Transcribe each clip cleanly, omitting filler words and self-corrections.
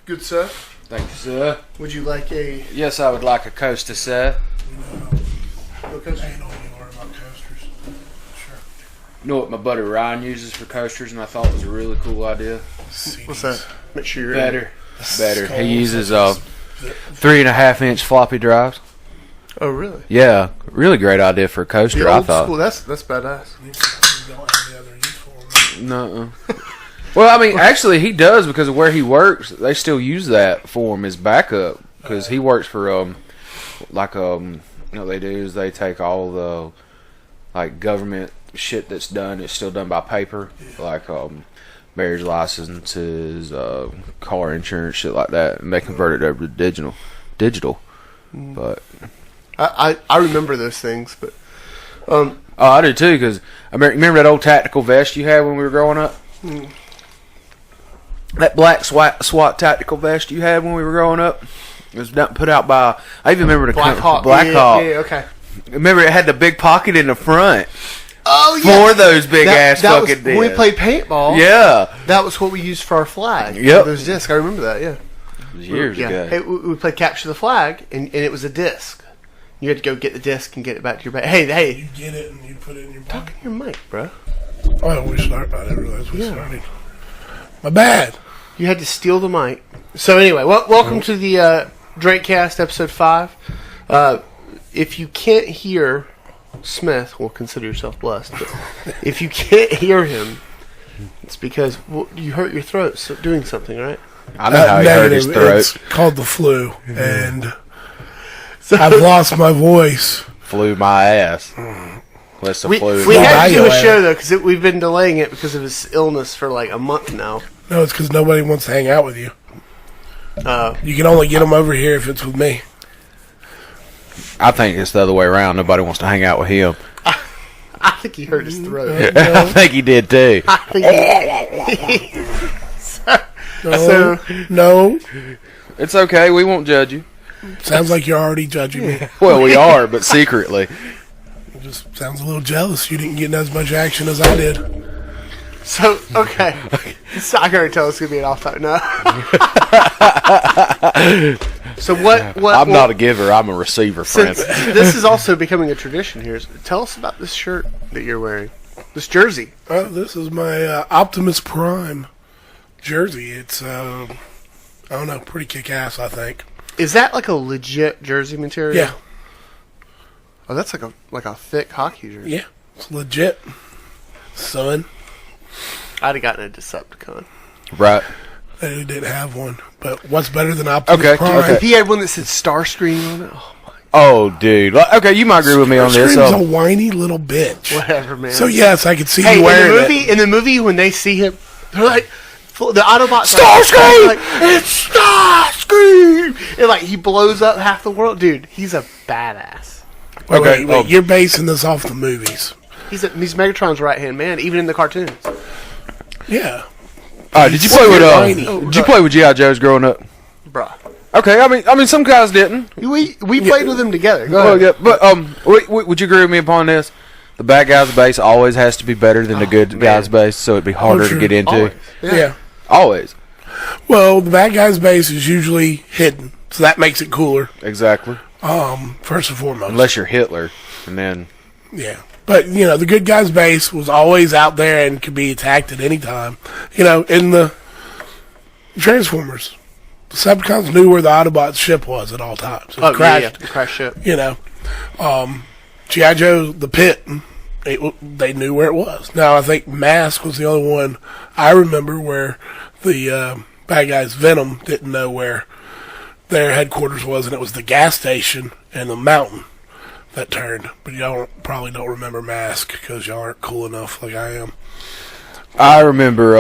Good sir. Thank you, sir. Would you like a... Yes, I would like a coaster, sir. No coaster? I ain't only worried about coasters. Sure. You know what my buddy Ryan uses for coasters, and I thought it was a really cool idea? CDs. What's that? Make sure you're Better. Skull He uses suckers. 3.5-inch floppy drives. Oh, really? Yeah, really great idea for a coaster, The I old thought. school. That's badass. You don't have any other use for them. No. Well, I mean, actually, he does because of where he works. They still use that for him as backup because he works for you know what they do is they take all the like government shit that's done. It's still done by paper, like marriage licenses, car insurance, shit like that, and they convert it over to digital. But I remember those things, but... oh, I do too because I remember that old tactical vest you had when we were growing up. That black SWAT tactical vest you had when we were growing up. It was put out by... I even remember the Black Hawk. Black Hawk. Yeah, okay. Remember it had the big pocket in the front Oh, yeah. for those big ass that fucking was, when we discs. played paintball, Yeah. that was what we used for our flag. Yep. Those discs. I remember that, yeah. It was years ago. Hey, we played Capture the Flag, and it was a disc. You had to go get the disc and get it back to your bag. Hey. You get it and you put it in your Talk pocket. in your mic, bro. Oh, we started. I didn't realize we started. My bad. You had to steal the mic. So anyway, welcome to the Drakecast episode 5. If you can't hear Smith, well, consider yourself blessed. But if you can't hear him, it's because you hurt your throat doing something, right? I know how he hurt his throat. It's called the flu, and I've lost my voice. Flew my ass. Unless the flu. We had to do a Right. show, though, because we've been delaying it because of his illness for like a month now. No, it's because nobody wants to hang out with you. You can only get them over here if it's with me. I think it's the other way around. Nobody wants to hang out with him. I think he hurt his throat. I think he did too. No. It's okay. We won't judge you. Sounds like you're already judging me. Well, we are, but secretly. It just sounds a little jealous. You didn't get as much action as I did. So, okay. So I can already tell it's going to be an off time. No. So what I'm not a giver. I'm a receiver, friend. Since this is also becoming a tradition here, tell us about this shirt that you're wearing. This jersey. This is my Optimus Prime jersey. It's, I don't know, pretty kick-ass, I think. Is that like a legit jersey material? Yeah. Oh, that's like a thick hockey jersey. Yeah. It's legit. Son. I'd have gotten a Decepticon. Right. They didn't have one. But what's better than Optimus Okay, Prime? okay. If he had one that said Starscream on it, oh my, Oh, dude. Okay, you might agree with me on this. Starscream's a whiny little bitch. whatever, man. So yes, I could see hey, you wearing in the movie when they see him, they're like, the Autobots Starscream! like, it's Starscream! And like he blows up half the world, dude. He's a badass. it. Wait, you're basing this off the movies. He's Megatron's right hand man, even in the cartoons. Yeah. Did you play with whiny. Did you play with G.I. Joes growing up? Bruh. Okay, I mean, some guys didn't. We played with them together. Go Well, ahead. yeah, but would you agree with me upon this? The bad guy's base always has to be better than the good guy's base, so it'd be harder to true. get into. Always. Yeah. Always. Well, the bad guy's base is usually hidden, so that makes it cooler. Exactly. First and foremost. Unless you're Hitler, and then Yeah. But, the good guy's base was always out there and could be attacked at any time. In the Transformers, the Decepticons knew where the Autobots ship was at all times. It crashed. The crash ship. G.I. Joe, the pit, they knew where it was. Now, I think Mask was the only one I remember where the bad guys, Venom, didn't know where their headquarters was, and it was the gas station and the mountain that turned. But y'all probably don't remember Mask because y'all aren't cool enough like I am. I remember.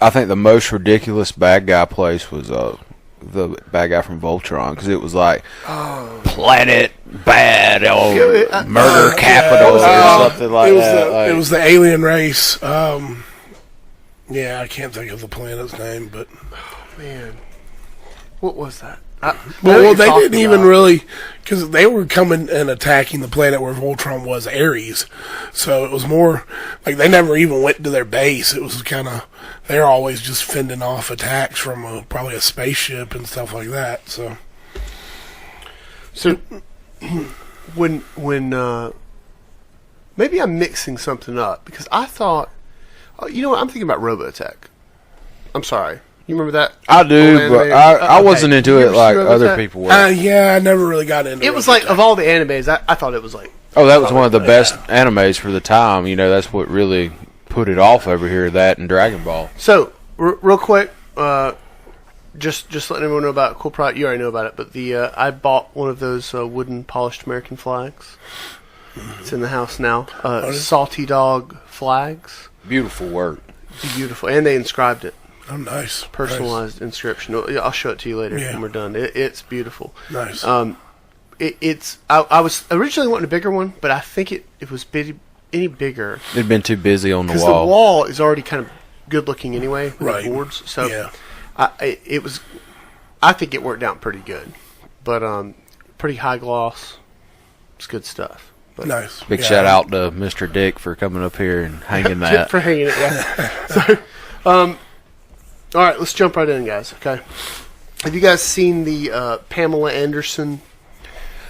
I think the most ridiculous bad guy place was the bad guy from Voltron because it was like planet bad murder capital or something like that. It was the alien race. I can't think of the planet's name, but Man. What was that? Well, they didn't even really, because they were coming and attacking the planet where Voltron was, Ares. So it was more like they never even went to their base. It was kind of, they're always just fending off attacks from probably a spaceship and stuff like that. So when maybe I'm mixing something up because I thought, you know what, I'm thinking about Robotech. I'm sorry. You remember that? I do, but I wasn't into it like other people were. Yeah, I never really got into it. It was like, of all the animes, I thought it was like... Oh, that was one of the best animes for the time. You know, that's what really put it off over here, that and Dragon Ball. So, real quick, just letting everyone know about a cool product. You already know about it, but I bought one of those wooden polished American flags. It's in the house now. Salty Dog flags. Beautiful work. Beautiful. And they inscribed it. Oh, nice. Personalized inscription. I'll show it to you later when we're done. It's beautiful. Nice. I was originally wanting a bigger one, but I think it was any bigger. It'd been too busy on the wall. Because the wall is already kind of good looking anyway with the boards. So I think it worked out pretty good. But pretty high gloss. It's good stuff. But nice. Big shout out to Mr. Dick for coming up here and hanging that. For hanging it, yeah. So, all right, let's jump right in, guys. Okay. Have you guys seen the Pamela Anderson?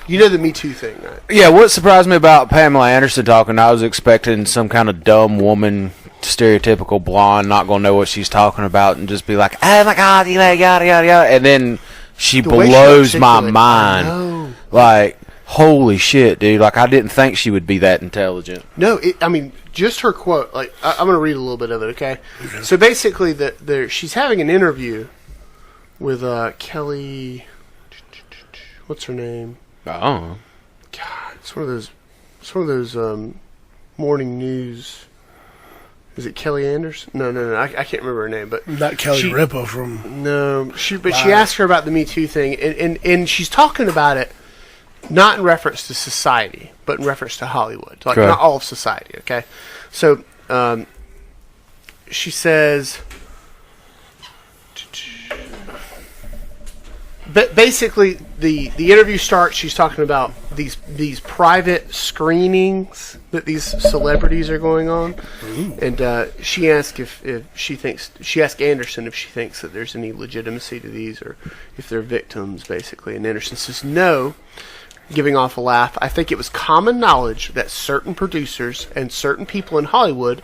You know the Me Too thing, right? Yeah, what surprised me about Pamela Anderson talking, I was expecting some kind of dumb woman, stereotypical blonde, not going to know what she's talking about, and just be like, oh my God, yada, yada, yada. And then she blows my mind. Like, holy shit, dude. Like, I didn't think she would be that intelligent. No, I mean, just her quote. Like, I'm going to read a little bit of it, okay? So basically, she's having an interview with Kelly. What's her name? Oh, God, it's one of those morning news. Is it Kelly Anderson? No. I can't remember her name, but not Kelly Ripa from. No, she asked her about the Me Too thing, and she's talking about it not in reference to society, but in reference to Hollywood, like not all of society. Okay, so she says. But basically, the interview starts. She's talking about these private screenings that these celebrities are going on, and she asked she asked Anderson if she thinks that there's any legitimacy to these or if they're victims, basically. And Anderson says no, giving off a laugh. I think it was common knowledge that certain producers and certain people in Hollywood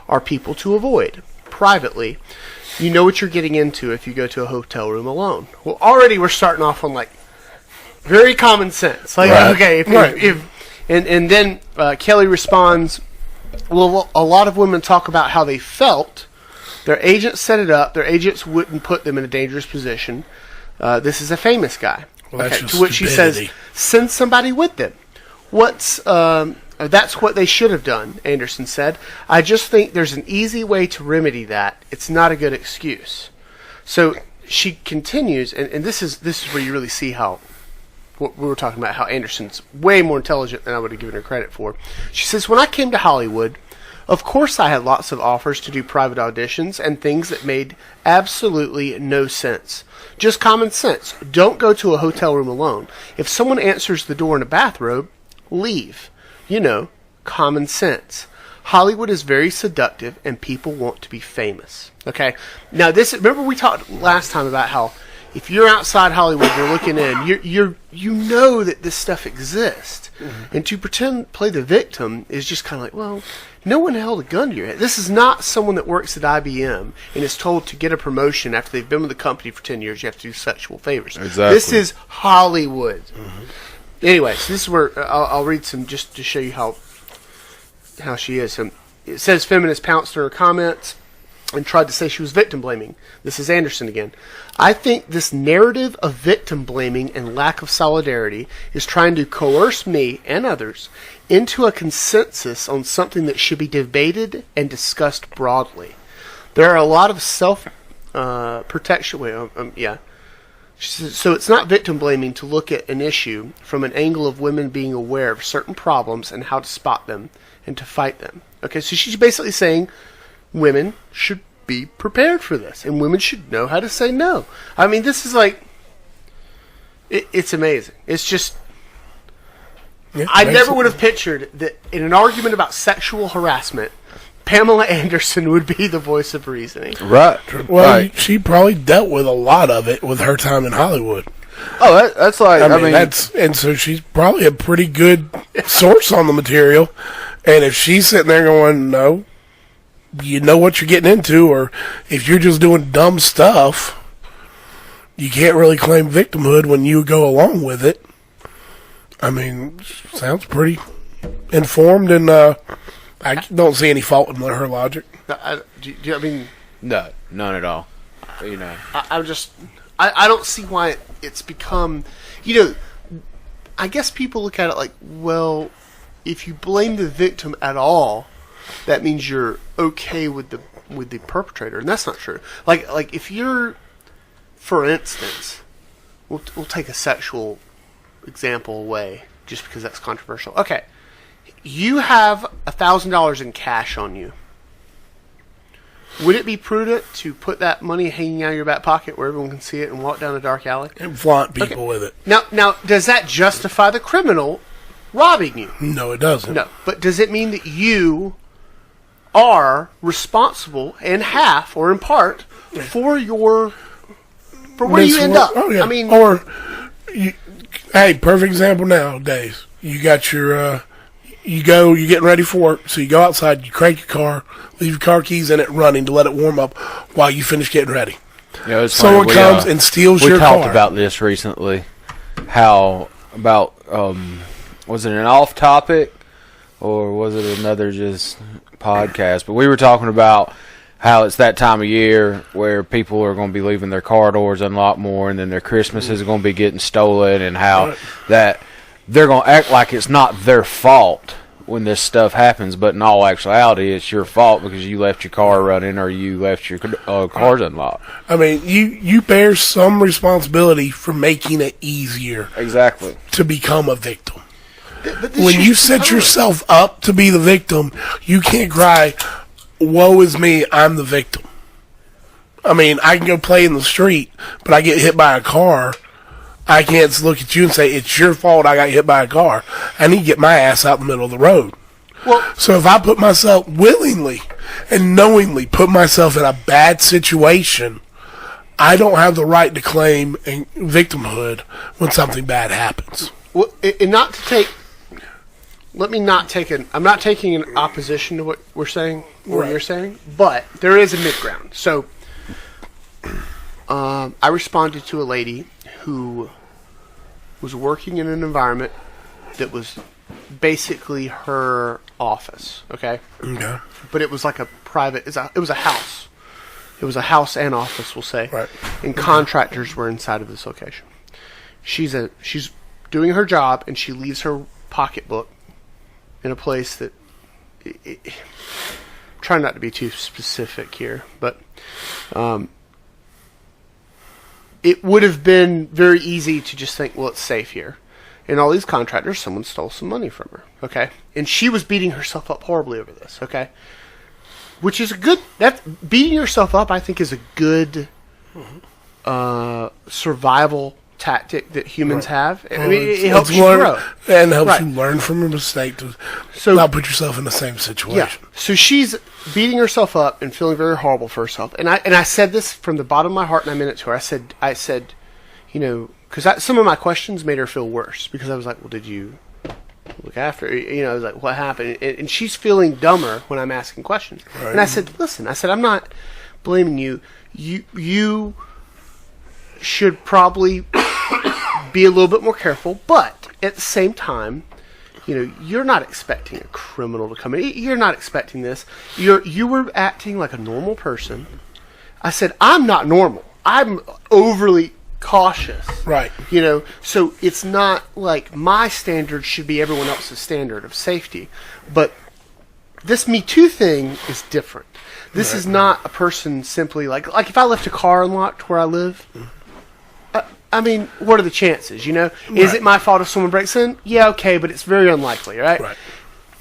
are people to avoid privately. You know what you're getting into if you go to a hotel room alone. Well, already we're starting off on like very common sense. Like, okay, and then Kelly responds, well, a lot of women talk about how they felt. Their agents set it up. Their agents wouldn't put them in a dangerous position. This is a famous guy. Well, okay, to which she says, send somebody with them. That's what they should have done, Anderson said. I just think there's an easy way to remedy that. It's not a good excuse. So she continues, and this is where you really see how what we were talking about, how Anderson's way more intelligent than I would have given her credit for. She says, when I came to Hollywood, of course I had lots of offers to do private auditions and things that made absolutely no sense. Just common sense. Don't go to a hotel room alone. If someone answers the door in a bathrobe, leave. You know, common sense. Hollywood is very seductive, and people want to be famous. Okay? Now, remember we talked last time about how if you're outside Hollywood, you're looking in, you know that this stuff exists. Mm-hmm. And to play the victim is just kind of like, well, no one held a gun to your head. This is not someone that works at IBM and is told to get a promotion after they've been with the company for 10 years, you have to do sexual favors. Exactly. This is Hollywood. Mm-hmm. Anyway, so this is where I'll read some just to show you how she is. It says feminists pounced on her comments and tried to say she was victim blaming. This is Anderson again. I think this narrative of victim blaming and lack of solidarity is trying to coerce me and others into a consensus on something that should be debated and discussed broadly. There are a lot of self-protection. So it's not victim blaming to look at an issue from an angle of women being aware of certain problems and how to spot them and to fight them. Okay, so she's basically saying women should be prepared for this and women should know how to say no. I mean, this is like, It's amazing. It's just Yeah, I never would have pictured that in an argument about sexual harassment, Pamela Anderson would be the voice of reasoning. Right. Well, right. she probably dealt with a lot of it with her time in Hollywood. Oh, that's like I mean and so she's probably a pretty good source on the material. And if she's sitting there going, "No, you know what you're getting into," or if you're just doing dumb stuff, you can't really claim victimhood when you go along with it. I mean, sounds pretty informed, and I don't see any fault in her logic. I mean, no, none at all. You know, I don't see why it's become, I guess people look at it like, well, if you blame the victim at all, that means you're okay with the perpetrator, and that's not true. Like if you're, for instance, we'll take a sexual example away just because that's controversial. Okay, you have $1,000 in cash on you. Would it be prudent to put that money hanging out of your back pocket where everyone can see it and walk down a dark alley? And flaunt people with it. Now, does that justify the criminal robbing you? No, it doesn't. No, but does it mean that you are responsible in half or in part for where you end up? Oh, yeah. I mean, hey, perfect example nowadays. You got your, you're getting ready for work, so you go outside, you crank your car, leave your car keys in it running to let it warm up while you finish getting ready. it's Someone funny. comes and steals your car. We talked about this recently. How about was it an off topic or was it another just podcast? But we were talking about how it's that time of year where people are going to be leaving their car doors unlocked more, and then their Christmas is going to be getting stolen, and how that they're going to act like it's not their fault when this stuff happens, but in all actuality, it's your fault because you left your car running or you left your cars unlocked. I mean, you bear some responsibility for making it easier Exactly. to become a victim. but When you set yourself up to be the victim, you can't cry, "Woe is me, I'm the victim." I mean, I can go play in the street, but I get hit by a car. I can't look at you and say, "It's your fault I got hit by a car." I need to get my ass out in the middle of the road. Well, So if I put myself willingly and knowingly put myself in a bad situation, I don't have the right to claim victimhood when something bad happens. well, and not to take. Let me not take I'm not taking an opposition to what we're saying, or Right. you're saying, but there is a mid ground. So, I responded to a lady who was working in an environment that was basically her office. Okay, Okay. but it was like a private. It was a house. It was a house and office, we'll say. Right. And contractors were inside of this location. She's doing her job, and she leaves her pocketbook in a place that. Try not to be too specific here, but it would have been very easy to just think, well, it's safe here. And all these contractors, someone stole some money from her, okay? And she was beating herself up horribly over this, okay? Which is beating yourself up, I think, is a good survival tactic that humans have. I mean, it helps you grow. And helps Right. you learn from a mistake to So- not put yourself in the same situation. Yeah. So she's beating herself up and feeling very horrible for herself. And I said this from the bottom of my heart, and I meant it to her. I said, because some of my questions made her feel worse, because I was like, well, did you look after her? I was like, what happened? And she's feeling dumber when I'm asking questions. Right. And I said, listen, I'm not blaming you. You should probably be a little bit more careful, but at the same time, you're not expecting a criminal to come in. You're not expecting this. You were acting like a normal person. I said, I'm not normal. I'm overly cautious. Right. So it's not like my standard should be everyone else's standard of safety. But this Me Too thing is different. This is not a person simply like if I left a car unlocked where I live, I mean, what are the chances, Is it my fault if someone breaks in? Yeah, okay, but it's very unlikely, right? Right.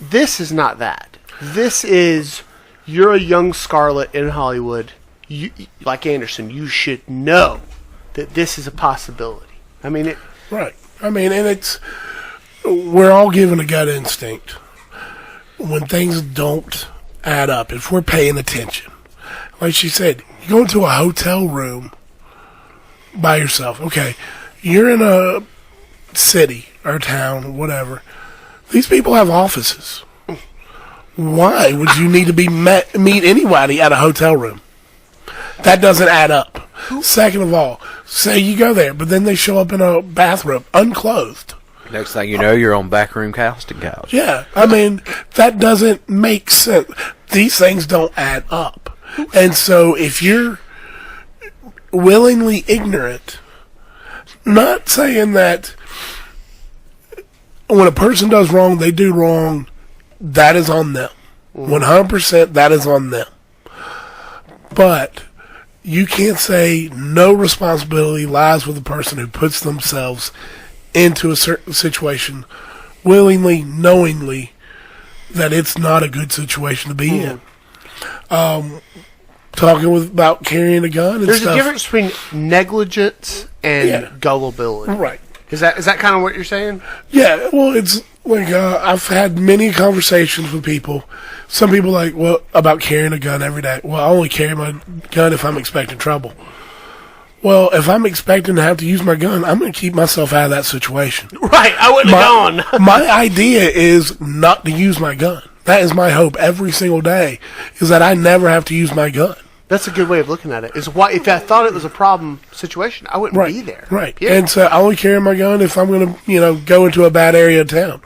This is not that. This is, you're a young Scarlet in Hollywood. You, like Anderson, you should know that this is a possibility. I mean, Right. I mean, and we're all given a gut instinct. When things don't add up, if we're paying attention, like she said, you go into a hotel room by yourself. Okay, you're in a city or town, whatever. These people have offices. Why would you need to meet anybody at a hotel room? That doesn't add up. Second of all, say you go there, but then they show up in a bathroom, unclothed. Next thing you know, you're on backroom casting couch. Yeah, I mean, that doesn't make sense. These things don't add up. And so if you're willingly ignorant, not saying that when a person does wrong, they do wrong, that is on them. 100% that is on them. But you can't say no responsibility lies with the person who puts themselves into a certain situation willingly, knowingly that it's not a good situation to be in. Talking about carrying a gun and There's stuff. a difference between negligence and gullibility. Right. Is that kind of what you're saying? Yeah, well, it's like I've had many conversations with people. Some people like, well, about carrying a gun every day. Well, I only carry my gun if I'm expecting trouble. Well, if I'm expecting to have to use my gun, I'm going to keep myself out of that situation. Right, I wouldn't have gone. My idea is not to use my gun. That is my hope every single day, is that I never have to use my gun. That's a good way of looking at it. Is why if I thought it was a problem situation, I wouldn't be there. Right. Period. And so I only carry my gun if I'm going to, go into a bad area of town.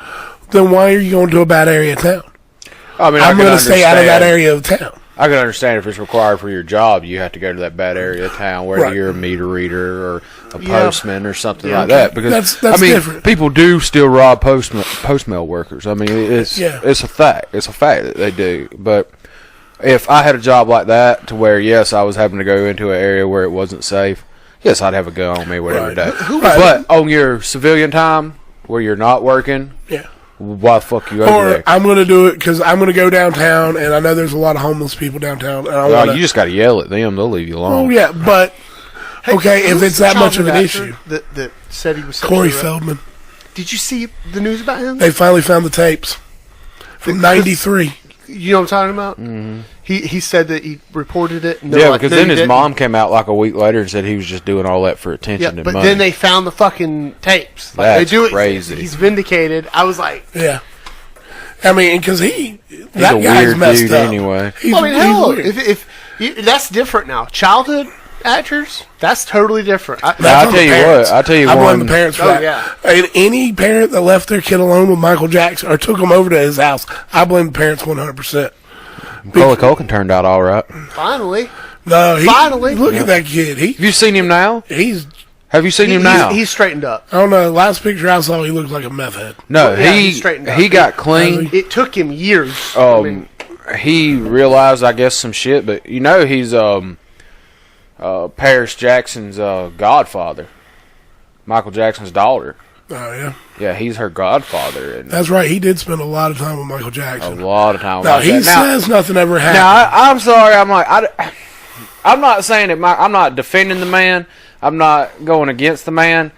Then why are you going to a bad area of town? I mean, I'm going to stay out of that area of town. I can understand if it's required for your job, you have to go to that bad area of town, whether you're a meter reader or a postman or something like that. Because that's different. People do still rob postmail workers. I mean, it's a fact. It's a fact that they do. But if I had a job like that, to where yes, I was having to go into an area where it wasn't safe, yes, I'd have a gun on me whatever day. But on your civilian time, where you're not working, why the fuck you over there? I'm going to do it because I'm going to go downtown, and I know there's a lot of homeless people downtown. And you just got to yell at them; they'll leave you alone. Oh yeah, but okay, if it's that much of an issue, that said he was Corey Feldman. Did you see the news about him? They finally found the tapes from '93. You know what I'm talking about? Mm-hmm. He said that he reported it. Because then his mom came out like a week later and said he was just doing all that for attention and but money. Then they found the fucking tapes. That's they do it, crazy. He's vindicated. I was like, yeah. I mean, because he's a weird messed dude up. anyway. Hell, if that's different now. Childhood actors, that's totally different. I'll tell you I blame one. the parents for that. Yeah. And any parent that left their kid alone with Michael Jackson or took him over to his house, I blame the parents 100%. Macaulay Culkin turned out all right. Finally. No, Finally. Look at that kid. Have you seen him now? Have you seen him now? He's straightened up. I don't know. The last picture I saw, he looked like a meth head. No, he's straightened up. he got clean. It took him years. He realized, I guess, some shit, but he's Paris Jackson's godfather, Michael Jackson's daughter. Oh, yeah? Yeah, he's her godfather. And that's right. He did spend a lot of time with Michael Jackson. A lot of time with Michael Jackson. Now, he says nothing ever happened. Now, I'm sorry. I'm not saying it. I'm not defending the man. I'm not going against the man.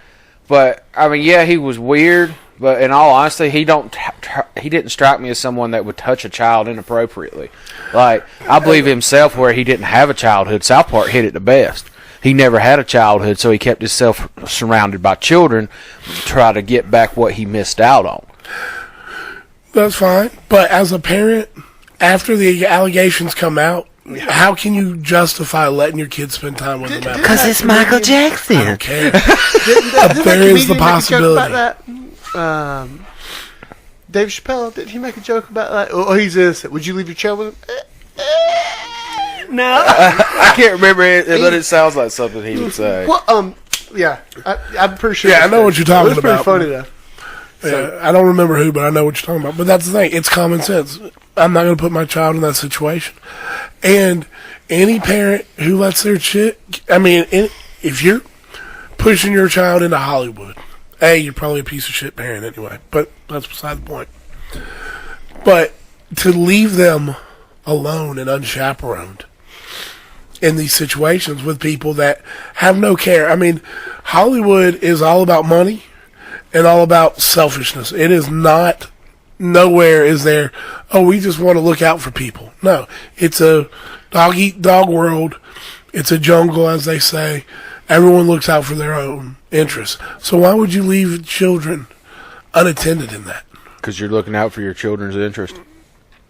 But, I mean, yeah, he was weird. But in all honesty, he didn't strike me as someone that would touch a child inappropriately. Like, I believe himself where he didn't have a childhood. South Park hit it the best. He never had a childhood, so he kept himself surrounded by children to try to get back what he missed out on. That's fine. But as a parent, after the allegations come out, how can you justify letting your kids spend time with them? Because it's Michael Jackson. I don't care. There is the possibility. Dave Chappelle, did he make a joke about that? Oh, he's innocent. Would you leave your child with him? No. I can't remember it, but it sounds like something he would say. Well, yeah. I'm pretty sure. Yeah, I know what you're talking about. It was pretty funny, though. Yeah, I don't remember who, but I know what you're talking about. But that's the thing. It's common sense. I'm not going to put my child in that situation. And any parent who lets their if you're pushing your child into Hollywood, you're probably a piece of shit parent anyway. But that's beside the point. But to leave them alone and unchaperoned in these situations with people that have no care. I mean, Hollywood is all about money, and all about selfishness. It is not. Nowhere is there, oh, we just want to look out for people. No, it's a dog-eat-dog world. It's a jungle, as they say. Everyone looks out for their own interests. So why would you leave children unattended in that? Because you're looking out for your children's interest.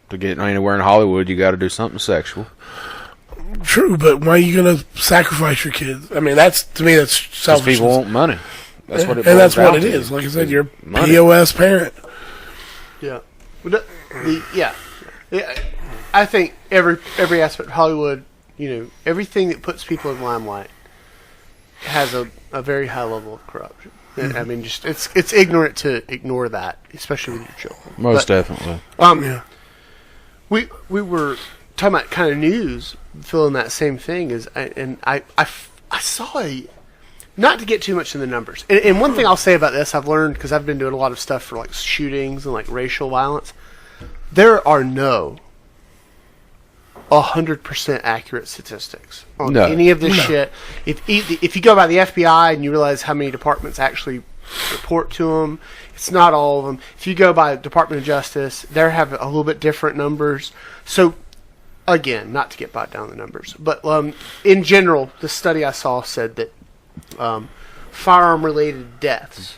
To get anywhere in Hollywood, you got to do something sexual. True, but why are you going to sacrifice your kids? I mean, to me, that's selfish. Because people want money. That's what it and that's boils what it down to. is. Like I said, you're a Money. POS parent. Yeah. Yeah. I think every aspect of Hollywood, everything that puts people in the limelight has a very high level of corruption. Mm-hmm. I mean, just it's ignorant to ignore that, especially with your children. Most definitely. Yeah. We were talking about kind of news, feeling that same thing I saw not to get too much in the numbers. And one thing I'll say about this, I've learned because I've been doing a lot of stuff for like shootings and like racial violence. There are no 100% accurate statistics on any of this shit. If you go by the FBI and you realize how many departments actually report to them, it's not all of them. If you go by Department of Justice, they have a little bit different numbers. So, again, not to get bogged down in the numbers, but in general, the study I saw said that firearm-related deaths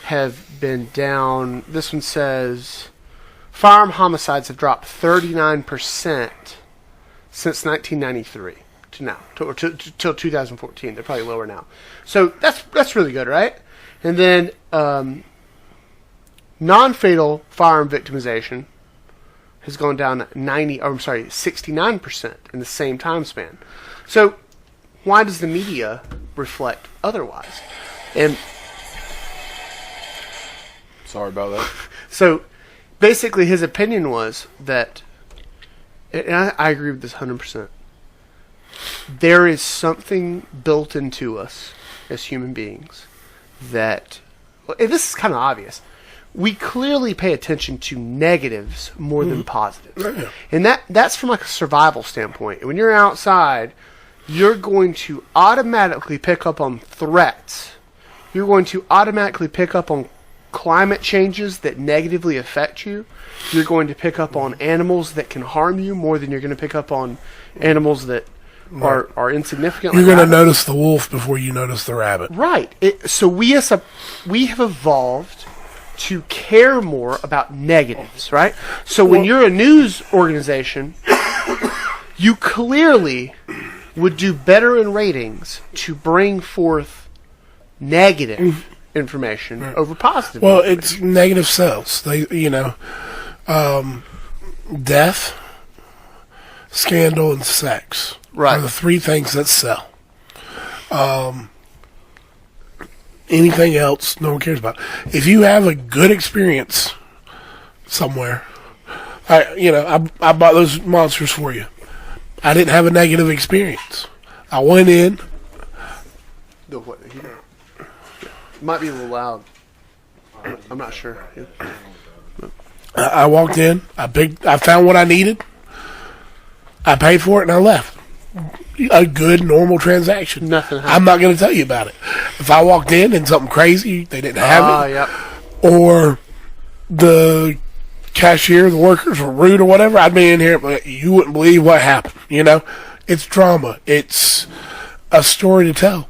have been down. This one says firearm homicides have dropped 39% since 1993 to now, till 2014. They're probably lower now. So that's really good, right? And then non-fatal firearm victimization has gone down 69% in the same time span. So why does the media reflect otherwise? And Sorry about that. so basically his opinion was that, and I agree with this 100%, there is something built into us as human beings that, and this is kind of obvious, we clearly pay attention to negatives more than positives. And that's from like a survival standpoint. When you're outside, you're going to automatically pick up on threats. You're going to automatically pick up on climate changes that negatively affect you. You're going to pick up on animals that can harm you more than you're going to pick up on animals that are insignificant. You're going to notice the wolf before you notice the rabbit. Right. So we have evolved to care more about negatives, right? So when you're a news organization, you clearly would do better in ratings to bring forth negative information over positive. Well, information. it's negative sales. Death, scandal, and sex Right. are the three things that sell. Anything else, no one cares about. If you have a good experience somewhere, I bought those monsters for you. I didn't have a negative experience. I went in. It might be a little loud. I'm not sure. I walked in. I found what I needed. I paid for it and I left. A good, normal transaction. Nothing happened. I'm not going to tell you about it. If I walked in and something crazy, they didn't have it, Yep. or the cashier, the workers were rude or whatever, I'd be in here, but you wouldn't believe what happened. It's drama. It's a story to tell.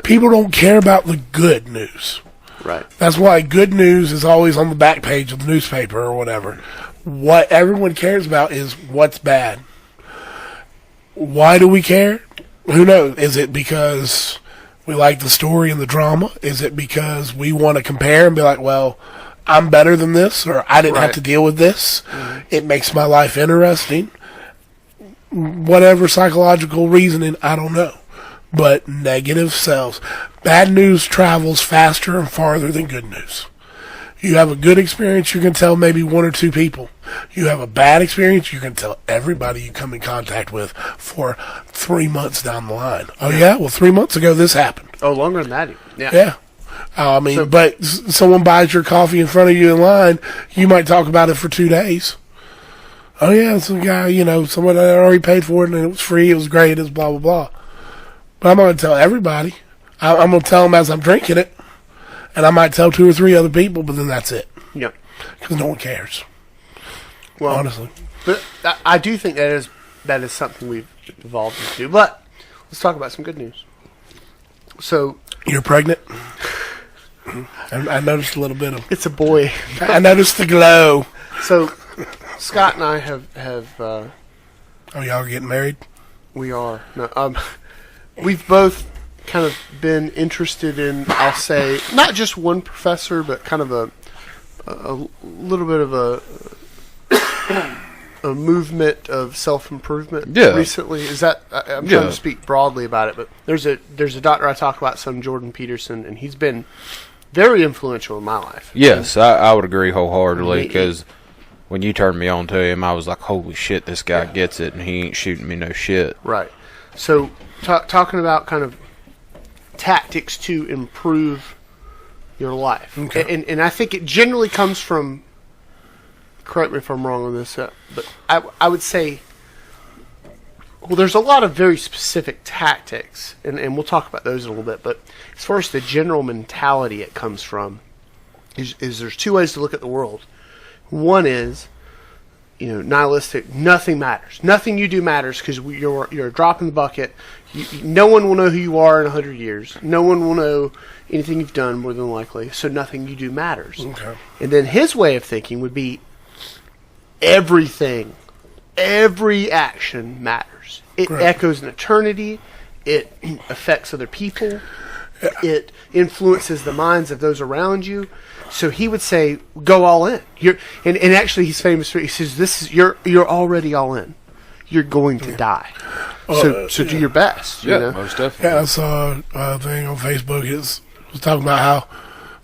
People don't care about the good news. Right. That's why good news is always on the back page of the newspaper or whatever. What everyone cares about is what's bad. Why do we care? Who knows? Is it because we like the story and the drama? Is it because we want to compare and be like, well, I'm better than this, or I didn't have to deal with this. It makes my life interesting. Whatever psychological reasoning, I don't know. But negative sells. Bad news travels faster and farther than good news. You have a good experience, you can tell maybe one or two people. You have a bad experience, you can tell everybody you come in contact with for 3 months down the line. Oh, yeah? Well, 3 months ago, this happened. Oh, longer than that even. Yeah. Yeah. But someone buys your coffee in front of you in line, you might talk about it for 2 days. Oh, yeah, it's a guy, someone that already paid for it, and it was free, it was great, it was blah, blah, blah. But I'm going to tell everybody. I'm going to tell them as I'm drinking it. And I might tell 2 or 3 other people, but then that's it. Yeah. Because no one cares. Well, honestly. But I do think that is something we've evolved into. But let's talk about some good news. So you're pregnant? I noticed a little bit of. It's a boy. I noticed the glow. So Scott and I have. Oh, y'all are getting married? We are. No, we've both kind of been interested in, I'll say, not just one professor, but kind of a little bit of a movement of self-improvement recently. Is that I'm trying to speak broadly about it, but there's a doctor I talk about, some Jordan Peterson, and he's been very influential in my life. Yes, I would agree wholeheartedly, because when you turned me on to him, I was like, holy shit, this guy gets it, and he ain't shooting me no shit. Right. So talking about kind of tactics to improve your life. Okay. And I think it generally comes from, correct me if I'm wrong on this, but I would say, well, there's a lot of very specific tactics, and we'll talk about those in a little bit, but as far as the general mentality it comes from, is there's 2 ways to look at the world. One is, nihilistic, nothing matters. Nothing you do matters because you're a drop in the bucket. No one will know who you are in 100 years. No one will know anything you've done, more than likely, so nothing you do matters. Okay. And then his way of thinking would be everything, every action matters. It echoes in eternity. It affects other people. It influences the minds of those around you. So he would say, "Go all in." And actually, he's famous for. He says, you're already all in. You're going to die. So do your best. Yeah, most definitely. Yeah, I saw a thing on Facebook. It was talking about how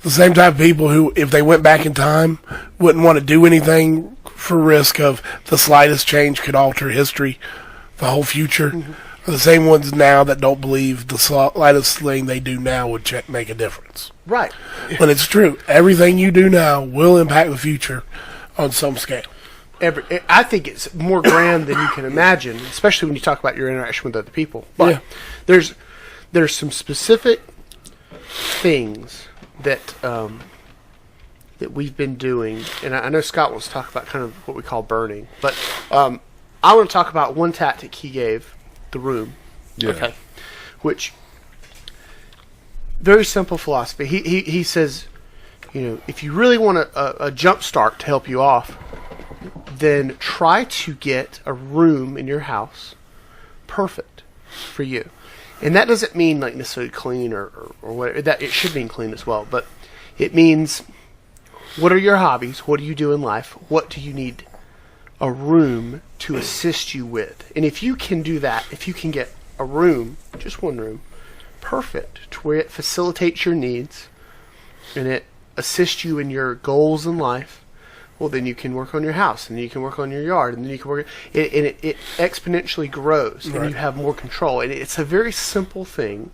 the same type of people who, if they went back in time, wouldn't want to do anything for risk of the slightest change could alter history, the whole future. Mm-hmm. Are the same ones now that don't believe the slightest thing they do now would make a difference. Right. But it's true. Everything you do now will impact the future on some scale. I think it's more grand than you can imagine, especially when you talk about your interaction with other people. But there's some specific things that that we've been doing, and I know Scott wants to talk about kind of what we call burning, but I want to talk about one tactic he gave, the room. Yeah. Okay. Which, very simple philosophy. He says, if you really want a jump start to help you off, then try to get a room in your house perfect for you. And that doesn't mean like necessarily clean or whatever. That it should mean clean as well, but it means, what are your hobbies? What do you do in life? What do you need a room to assist you with? And if you can do that, if you can get a room, just one room, perfect, to where it facilitates your needs and it assists you in your goals in life, well, then you can work on your house, and then you can work on your yard, and then you can work. It exponentially grows, and you have more control. And it's a very simple thing,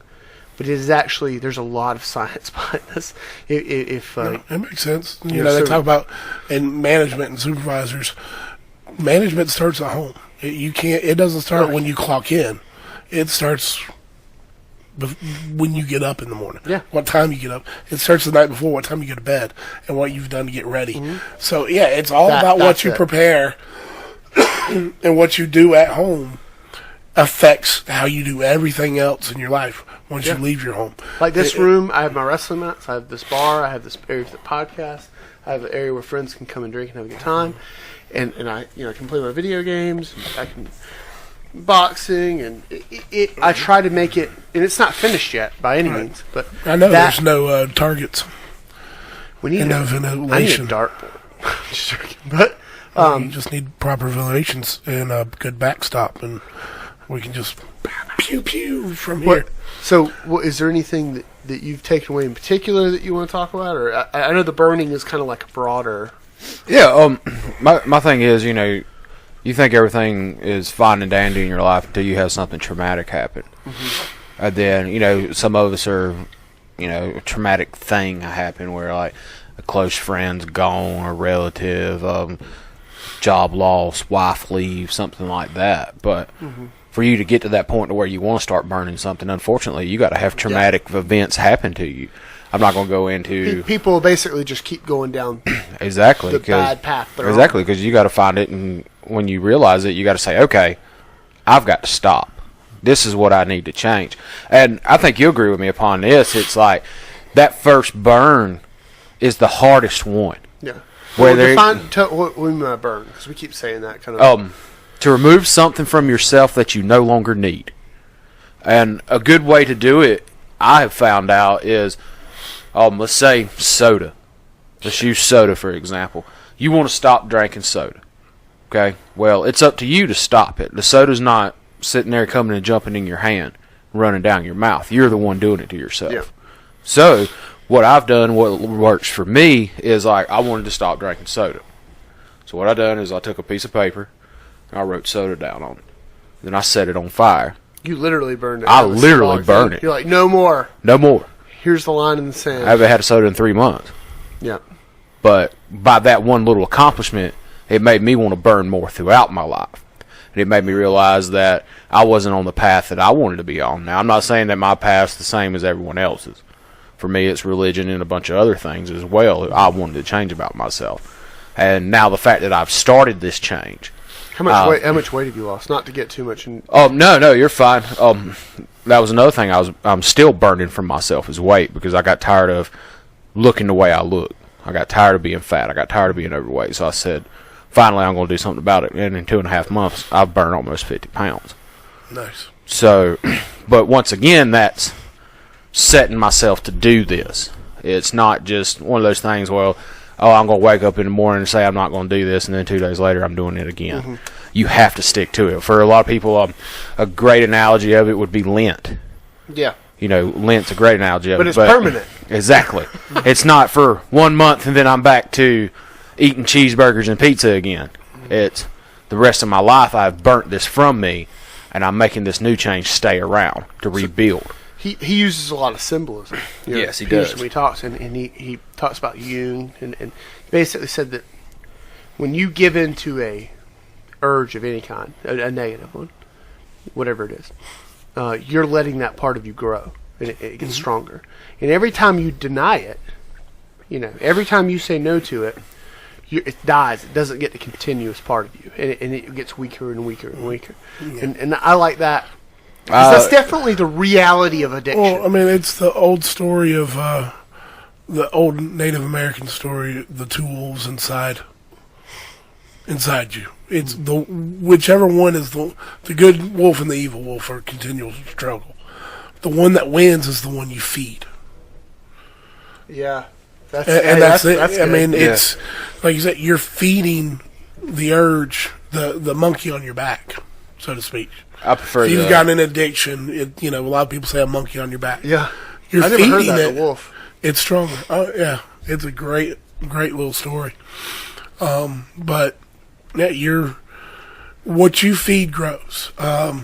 but it is actually, there's a lot of science behind this. It makes sense. They talk about in management and supervisors. Management starts at home. It doesn't start when you clock in. It starts when you get up in the morning. Yeah. What time you get up. It starts the night before, what time you go to bed, and what you've done to get ready. Mm-hmm. So, it's all about what you prepare and what you do at home affects how you do everything else in your life once you leave your home. Like this room, I have my wrestling mats, I have this bar, I have this area for the podcast, I have an area where friends can come and drink and have a good time, and I can play my video games, I can boxing, and I try to make it, and it's not finished yet by any means, but I know there's no targets. We need ventilation. I need a dartboard. Just joking. But you just need proper ventilations and a good backstop, and we can just pew pew from here. So, is there anything that you've taken away in particular that you want to talk about, or I know the burning is kind of like a broader. Yeah. My thing is, you think everything is fine and dandy in your life until you have something traumatic happen. Mm-hmm. And then, some of us are, a traumatic thing happen where, like, a close friend's gone, or relative, job loss, wife leave, something like that. But for you to get to that point to where you want to start burning something, unfortunately, you got to have traumatic events happen to you. I'm not going to go into people basically just keep going down exactly the bad path. Exactly, because you got to find it, and when you realize it, you got to say, okay, I've got to stop. This is what I need to change. And I think you'll agree with me upon this. It's like that first burn is the hardest one. Yeah. Where what we mean by burn, because we keep saying that kind of. To remove something from yourself that you no longer need. And a good way to do it, I have found out, is, let's say soda. Let's use soda, for example. You want to stop drinking soda. Okay? Well, it's up to you to stop it. The soda's not sitting there coming and jumping in your hand, running down your mouth. You're the one doing it to yourself. Yeah. So, what I've done, what works for me, is like, I wanted to stop drinking soda. So what I done is I took a piece of paper, and I wrote soda down on it. Then I set it on fire. You literally burned it. I literally burned it. You're like, no more. No more. Here's the line in the sand. I haven't had a soda in 3 months. Yeah. But by that one little accomplishment, it made me want to burn more throughout my life. And it made me realize that I wasn't on the path that I wanted to be on. Now, I'm not saying that my path's the same as everyone else's. For me, it's religion and a bunch of other things as well I wanted to change about myself. And now the fact that I've started this change. How much weight have you lost? Not to get too much in. No, you're fine. That was another thing I'm still burning from myself is weight, because I got tired of looking the way I look. I got tired of being fat. I got tired of being overweight. So I said, finally, I'm going to do something about it. And in 2.5 months, I've burned almost 50 pounds. Nice. So, but once again, that's setting myself to do this. It's not just one of those things, I'm going to wake up in the morning and say I'm not going to do this, and then 2 days later I'm doing it again. Mm-hmm. You have to stick to it. For a lot of people, a great analogy of it would be Lent. Yeah. Lent's a great analogy of it. But it's permanent. Exactly. It's not for 1 month and then I'm back to eating cheeseburgers and pizza again. It's the rest of my life I've burnt this from me, and I'm making this new change stay around to rebuild. He uses a lot of symbolism. Yes, he does. When he talks, and he talks about Jung, and he basically said that when you give in to a urge of any kind, a negative one, whatever it is, you're letting that part of you grow, and it gets stronger. And every time you deny it, every time you say no to it, it dies. It doesn't get the continuous part of you, and it gets weaker and weaker and weaker. Yeah. And I like that. That's definitely the reality of addiction. Well, I mean, it's the old story of the old Native American story, the two wolves inside you. It's whichever one is the good wolf and the evil wolf are continual struggle. The one that wins is the one you feed. Yeah, that's it. That's I mean, it's like you said, you're feeding the urge, the monkey on your back, so to speak. I prefer. If you've got an addiction, a lot of people say a monkey on your back. Yeah, you're I feeding never heard that, it. The wolf. It's stronger. Oh yeah, it's a great little story. But yeah, what you feed grows. One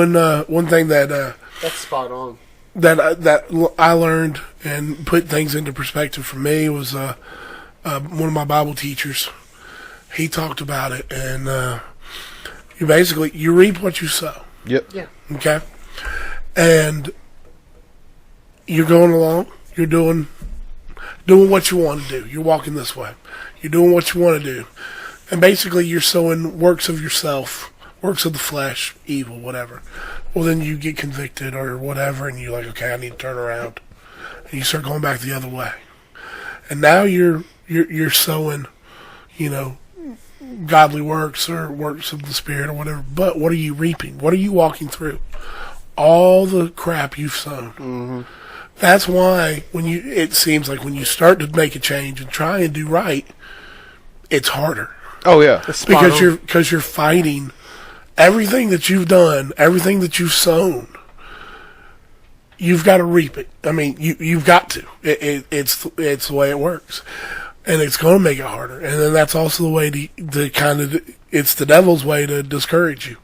thing that that's spot on. That I learned and put things into perspective for me was one of my Bible teachers. He talked about it, and you reap what you sow. Yep. Yeah. Okay. And you're going along. You're doing what you want to do. You're walking this way. You're doing what you want to do. And basically you're sowing works of yourself, works of the flesh, evil, whatever. Well, then you get convicted or whatever, and you're like, okay, I need to turn around. And you start going back the other way. And now you're sowing, godly works or works of the Spirit or whatever. But what are you reaping? What are you walking through? All the crap you've sown. Mm-hmm. That's why it seems like when you start to make a change and try and do right, it's harder. Oh yeah, because you're fighting everything that you've done, everything that you've sown. You've got to reap it. I mean, you've got to. It's the way it works, and it's going to make it harder. And then that's also the way it's the devil's way to discourage you.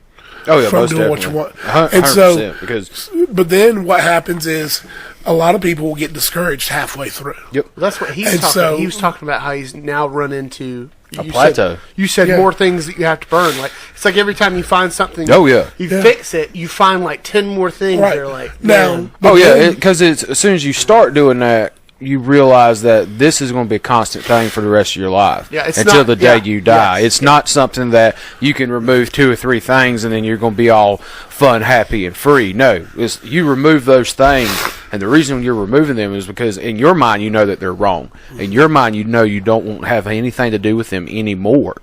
Oh yeah, from doing what you want. 100%, but then what happens is a lot of people will get discouraged halfway through. Yep, that's what he's talking about. He was talking about how he's now run into a plateau. You said more things that you have to burn. Like it's like every time you find something, you fix it, you find like 10 more things. Right. That are like now. Because as soon as you start doing that, you realize that this is going to be a constant thing for the rest of your life. Yeah, it's until not- the day yeah, you die. yes, It's not something that you can remove 2 or 3 things and then you're going to be all fun, happy, and free. No, it's, you remove those things, and the reason you're removing them is because in your mind you know that they're wrong. In your mind you know you don't want to have anything to do with them anymore,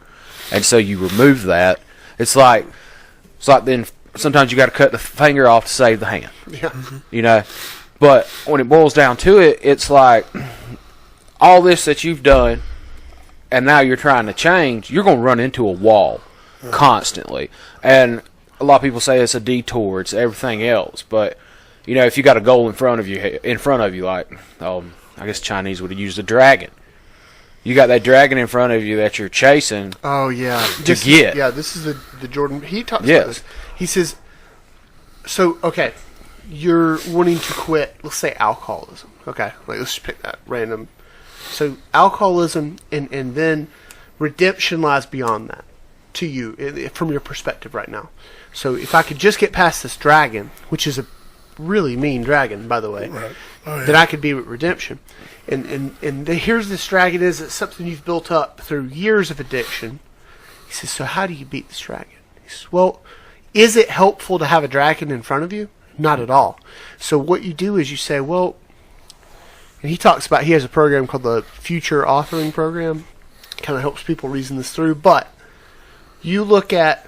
and so you remove that. It's like then sometimes you got to cut the finger off to save the hand. Yeah. You know, but when it boils down to it, it's like all this that you've done and now you're trying to change, you're going to run into a wall constantly. And a lot of people say it's a detour, it's everything else. But, you know, if you got a goal in front of you, like, I guess Chinese would have used a dragon. You got that dragon in front of you that you're chasing. Oh, yeah. This is the Jordan. He talks Yes. about this. He says, so, okay, you're wanting to quit, let's say, alcoholism. Okay, like, let's just pick that random. So, alcoholism and then redemption lies beyond that to you, from your perspective right now. So, if I could just get past this dragon, which is a really mean dragon, by the way, Right. Oh, yeah. then I could be with redemption. And here's this dragon is it's something you've built up through years of addiction. He says, so how do you beat this dragon? He says, well, is it helpful to have a dragon in front of you? Not at all. So what you do is you say, well, and he talks about, he has a program called the Future Authoring Program. Kind of helps people reason this through. But you look at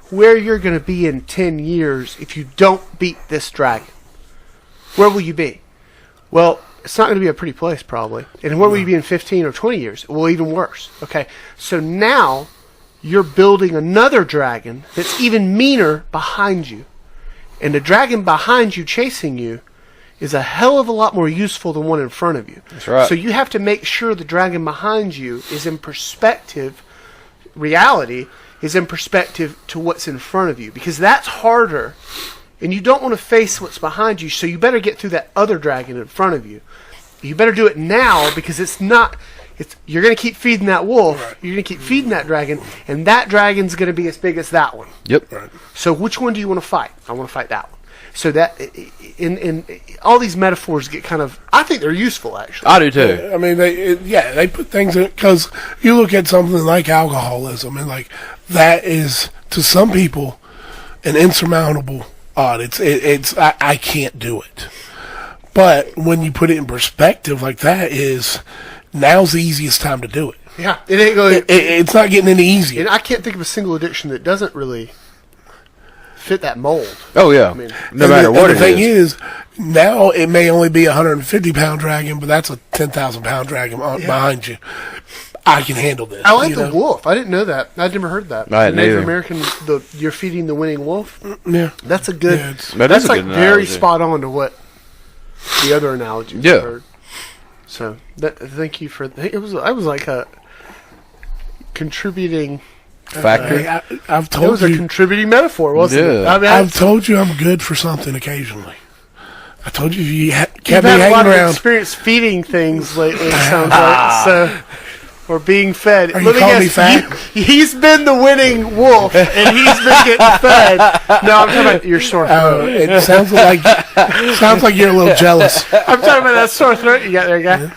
where you're going to be in 10 years if you don't beat this dragon. Where will you be? Well, it's not going to be a pretty place, probably. And where will you be in 15 or 20 years? Well, even worse. Okay, so now you're building another dragon that's even meaner behind you. And the dragon behind you chasing you is a hell of a lot more useful than one in front of you. That's right. So you have to make sure the dragon behind you is in perspective, reality is in perspective to what's in front of you. Because that's harder. And you don't want to face what's behind you, so you better get through that other dragon in front of you. You better do it now, because you're going to keep feeding that wolf, Right. you're going to keep feeding that dragon, and that dragon's going to be as big as that one. Yep. Right. So which one do you want to fight? I want to fight that one. So that, in all these metaphors get kind of, I think they're useful, actually. I do too. I mean, they put things in, because you look at something like alcoholism, and like that is to some people an insurmountable odd. I can't do it. But when you put it in perspective, like that is now's the easiest time to do it. Yeah, it ain't going. It's not getting any easier. And I can't think of a single addiction that doesn't really fit that mold. Oh, yeah. I mean, no matter what the it thing is. is, now it may only be a 150-pound dragon, but that's a 10,000-pound dragon behind you. I can handle this. I like you the know? wolf. I didn't know that. I'd never heard that. I hadn't Native either. American, you're feeding the winning wolf. Yeah. That's a good. Yeah, it's- That that's is a like good very analogy. spot on to what the other analogies Yeah. I've heard. So thank you for. It was. I was like a contributing. Factory. I've It told was a you. contributing metaphor, wasn't it? Yeah. I mean, I've told you I'm good for something occasionally. I told you you you've kept me had a lot hanging of around. experience feeding things lately. It sounds like so. Or being fed. Are you calling me fat? He's been the winning wolf, and he's been getting fed. No, I'm talking about your sore throat. Oh, it sounds like you're a little jealous. I'm talking about that sore throat you got there, guy.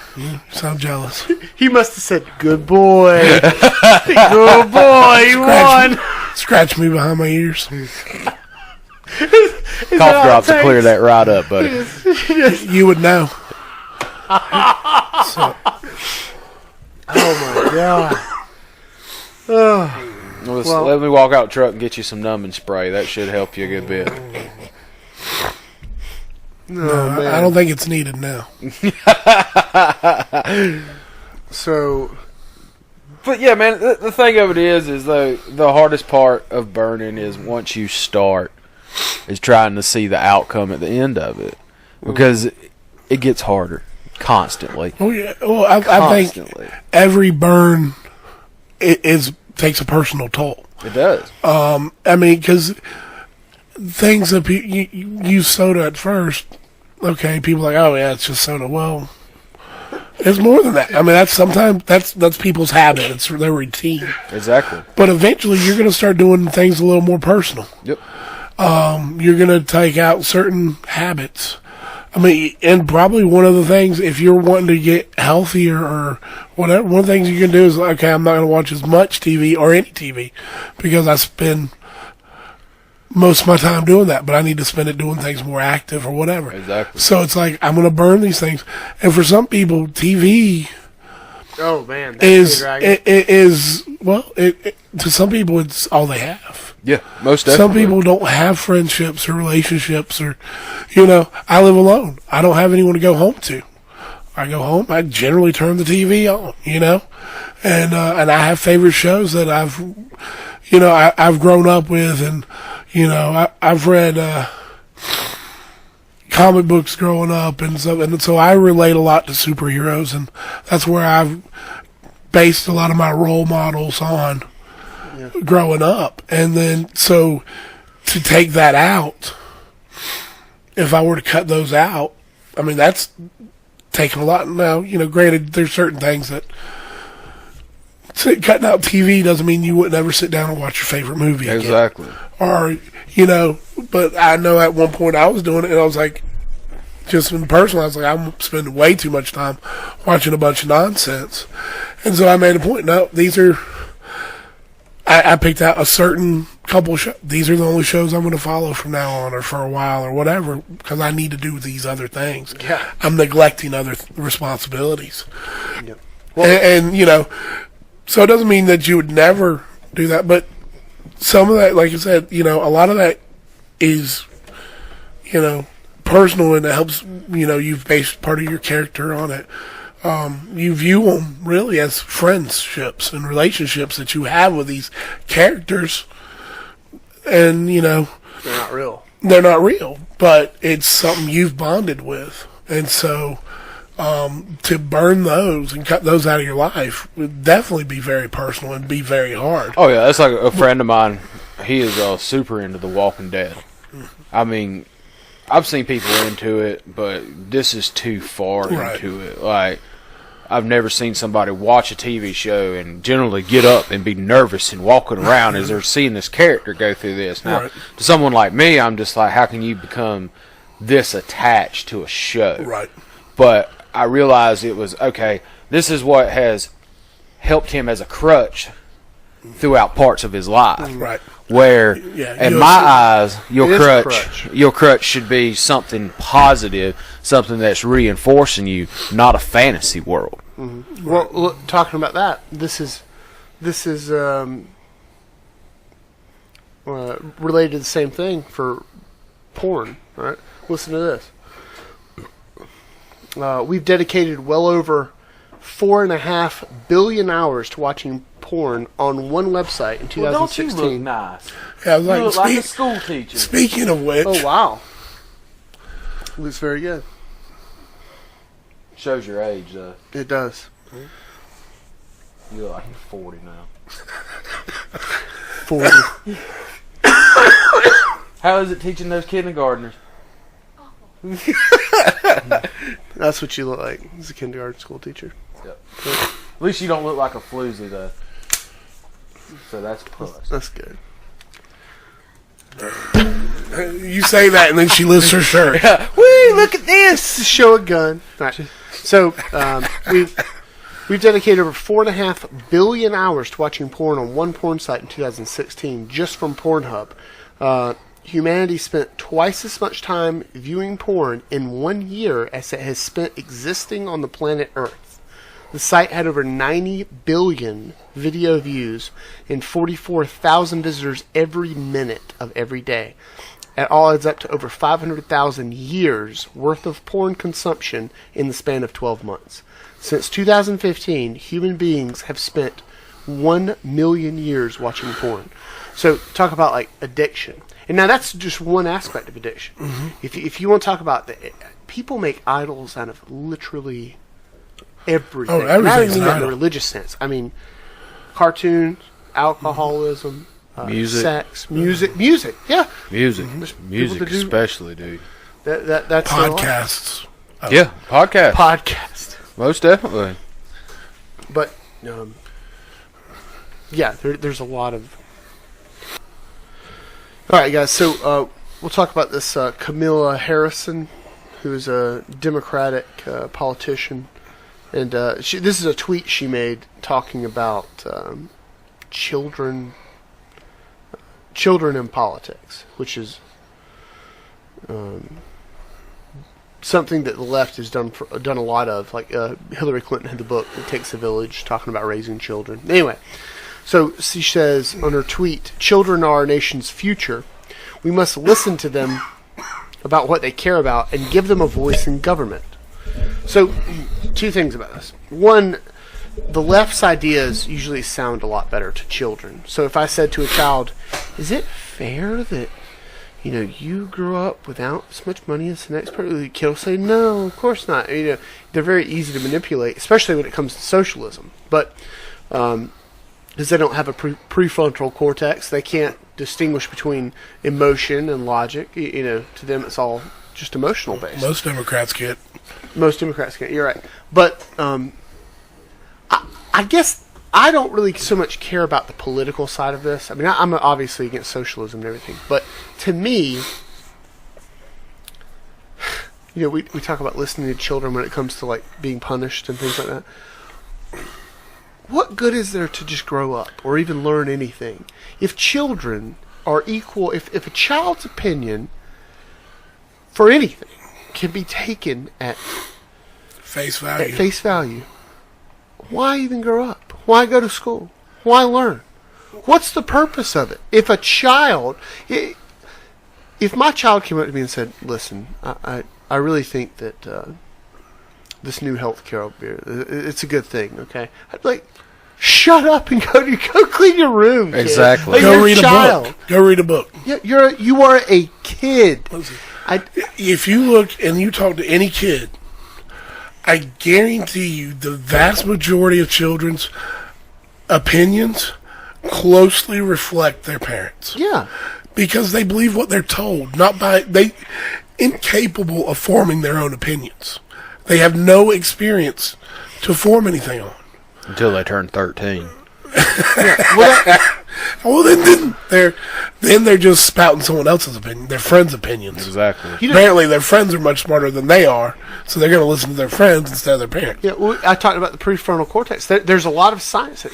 Sound jealous. He must have said, "Good boy, good boy, you won." Scratch me behind my ears. Cough drops to clear that right up, buddy. You would know. So, Oh my god. Oh, Well- Let me walk out the truck and get you some numbing spray. That should help you a good bit. no, man. I don't think it's needed now. So, But yeah, man, the thing of it is the hardest part of burning is once you start, is trying to see the outcome at the end of it, because it gets harder constantly. Oh yeah. Well, I think Constantly. every burn takes a personal toll. It does. I mean, because things that you use soda at first, okay, people are like, oh yeah, it's just soda. Well, it's more than that. I mean, that's people's habit. It's their routine. Exactly. But eventually, you're going to start doing things a little more personal. Yep. You're going to take out certain habits. I mean, and probably one of the things, if you're wanting to get healthier or whatever, one of the things you can do is, okay, I'm not going to watch as much TV or any TV because I spend most of my time doing that, but I need to spend it doing things more active or whatever. Exactly. So it's like, I'm going to burn these things. And for some people, TV Oh man, to some people, it's all they have. Yeah, most Some definitely. people don't have friendships or relationships or, I live alone. I don't have anyone to go home to. I go home, I generally turn the TV on, and I have favorite shows that I've grown up with, and, I've read, comic books growing up and so I relate a lot to superheroes, and that's where I've based a lot of my role models on growing up. And then so to take that out, if I were to cut those out, I mean, that's taking a lot. Now, granted, there's certain things that cutting out TV doesn't mean you wouldn't ever sit down and watch your favorite movie again. Exactly. Or, but I know at one point I was doing it, and I was like, just in personal, I was like, I'm spending way too much time watching a bunch of nonsense. And so I made a point. No, I picked out a certain couple of shows. These are the only shows I'm going to follow from now on or for a while or whatever, because I need to do these other things. Yeah. I'm neglecting other responsibilities. Yep. And so it doesn't mean that you would never do that, but some of that, like I said, a lot of that is, personal, and it helps, you've based part of your character on it. You view them really as friendships and relationships that you have with these characters, and, they're not real. They're not real, but it's something you've bonded with. And so, to burn those and cut those out of your life would definitely be very personal and be very hard. Oh yeah, that's like a friend of mine. He is super into The Walking Dead. I mean, I've seen people into it, but this is too far into it. Like, I've never seen somebody watch a TV show and generally get up and be nervous and walking around as they're seeing this character go through this. Now, to someone like me, I'm just like, how can you become this attached to a show? Right. But I realized it was, okay, this is what has helped him as a crutch throughout parts of his life. Right. Where, in my eyes, your crutch should be something positive, something that's reinforcing you, not a fantasy world. Mm-hmm. Well, look, talking about that, this is related to the same thing for porn. Right? Listen to this. We've dedicated well over 4.5 billion hours to watching porn on one website in 2016. Well, don't you look nice? Yeah, I was You look like a school teacher. Speaking of which, Oh wow, looks very good. Shows your age, though. It does. You look like you're 40 now. 40. How is it teaching those kindergartners? That's what you look like as a kindergarten school teacher. Yep. At least you don't look like a floozy, though. So that's a plus. That's good. you say that, and then she lifts her shirt. Woo! Look at this. Show a gun. All right. So we've dedicated over 4.5 billion hours to watching porn on one porn site in 2016, just from Pornhub. Humanity spent twice as much time viewing porn in 1 year as it has spent existing on the planet Earth. The site had over 90 billion video views and 44,000 visitors every minute of every day. It all adds up to over 500,000 years worth of porn consumption in the span of 12 months. Since 2015, human beings have spent 1 million years watching porn. So talk about like addiction. And now that's just one aspect of addiction. Mm-hmm. If you want to talk about people make idols out of literally everything. Oh, everything's I don't mean that in idol. a religious sense. I mean cartoons, alcoholism, Music. sex, music. Yeah, Music. Mm-hmm. Music People to do- especially, dude. that's Podcasts. Yeah, podcast. podcast. Most definitely. But yeah, there's a lot of. All right, guys. So we'll talk about this Camilla Harrison who is a Democratic politician, and this is a tweet she made talking about children in politics, which is something that the left has done a lot of. Like Hillary Clinton had the book "It Takes a Village," talking about raising children. Anyway, so she says on her tweet, "Children are our nation's future. We must listen to them about what they care about and give them a voice in government." So, two things about this. One, the left's ideas usually sound a lot better to children. So if I said to a child, "Is it fair that you grew up without as much money as the next person?" The kid will say, "No, of course not." They're very easy to manipulate, especially when it comes to socialism. But because they don't have a prefrontal cortex, they can't distinguish between emotion and logic. To them, it's all just emotional based. Most Democrats can't. You're right. But I guess I don't really so much care about the political side of this. I mean, I'm obviously against socialism and everything, but to me, we talk about listening to children when it comes to like being punished and things like that. What good is there to just grow up or even learn anything if children are equal? If a child's opinion for anything can be taken at face value, why even grow up? Why go to school? Why learn? What's the purpose of it? If my child came up to me and said, "Listen, I really think that this new healthcare bill, it's a good thing," okay? I'd be like, "Shut up and go clean your room, kid." Exactly. Like, Go read a book. Go read a book. Yeah, you are a kid. Listen, if you look and you talk to any kid, I guarantee you the vast majority of children's opinions closely reflect their parents. Yeah. Because they believe what they're told, they incapable of forming their own opinions. They have no experience to form anything on. Until they turn 13. Well, then they're just spouting someone else's opinion, their friends' opinions. Exactly. Apparently, their friends are much smarter than they are, so they're going to listen to their friends instead of their parents. Yeah, I talked about the prefrontal cortex. There's a lot of science.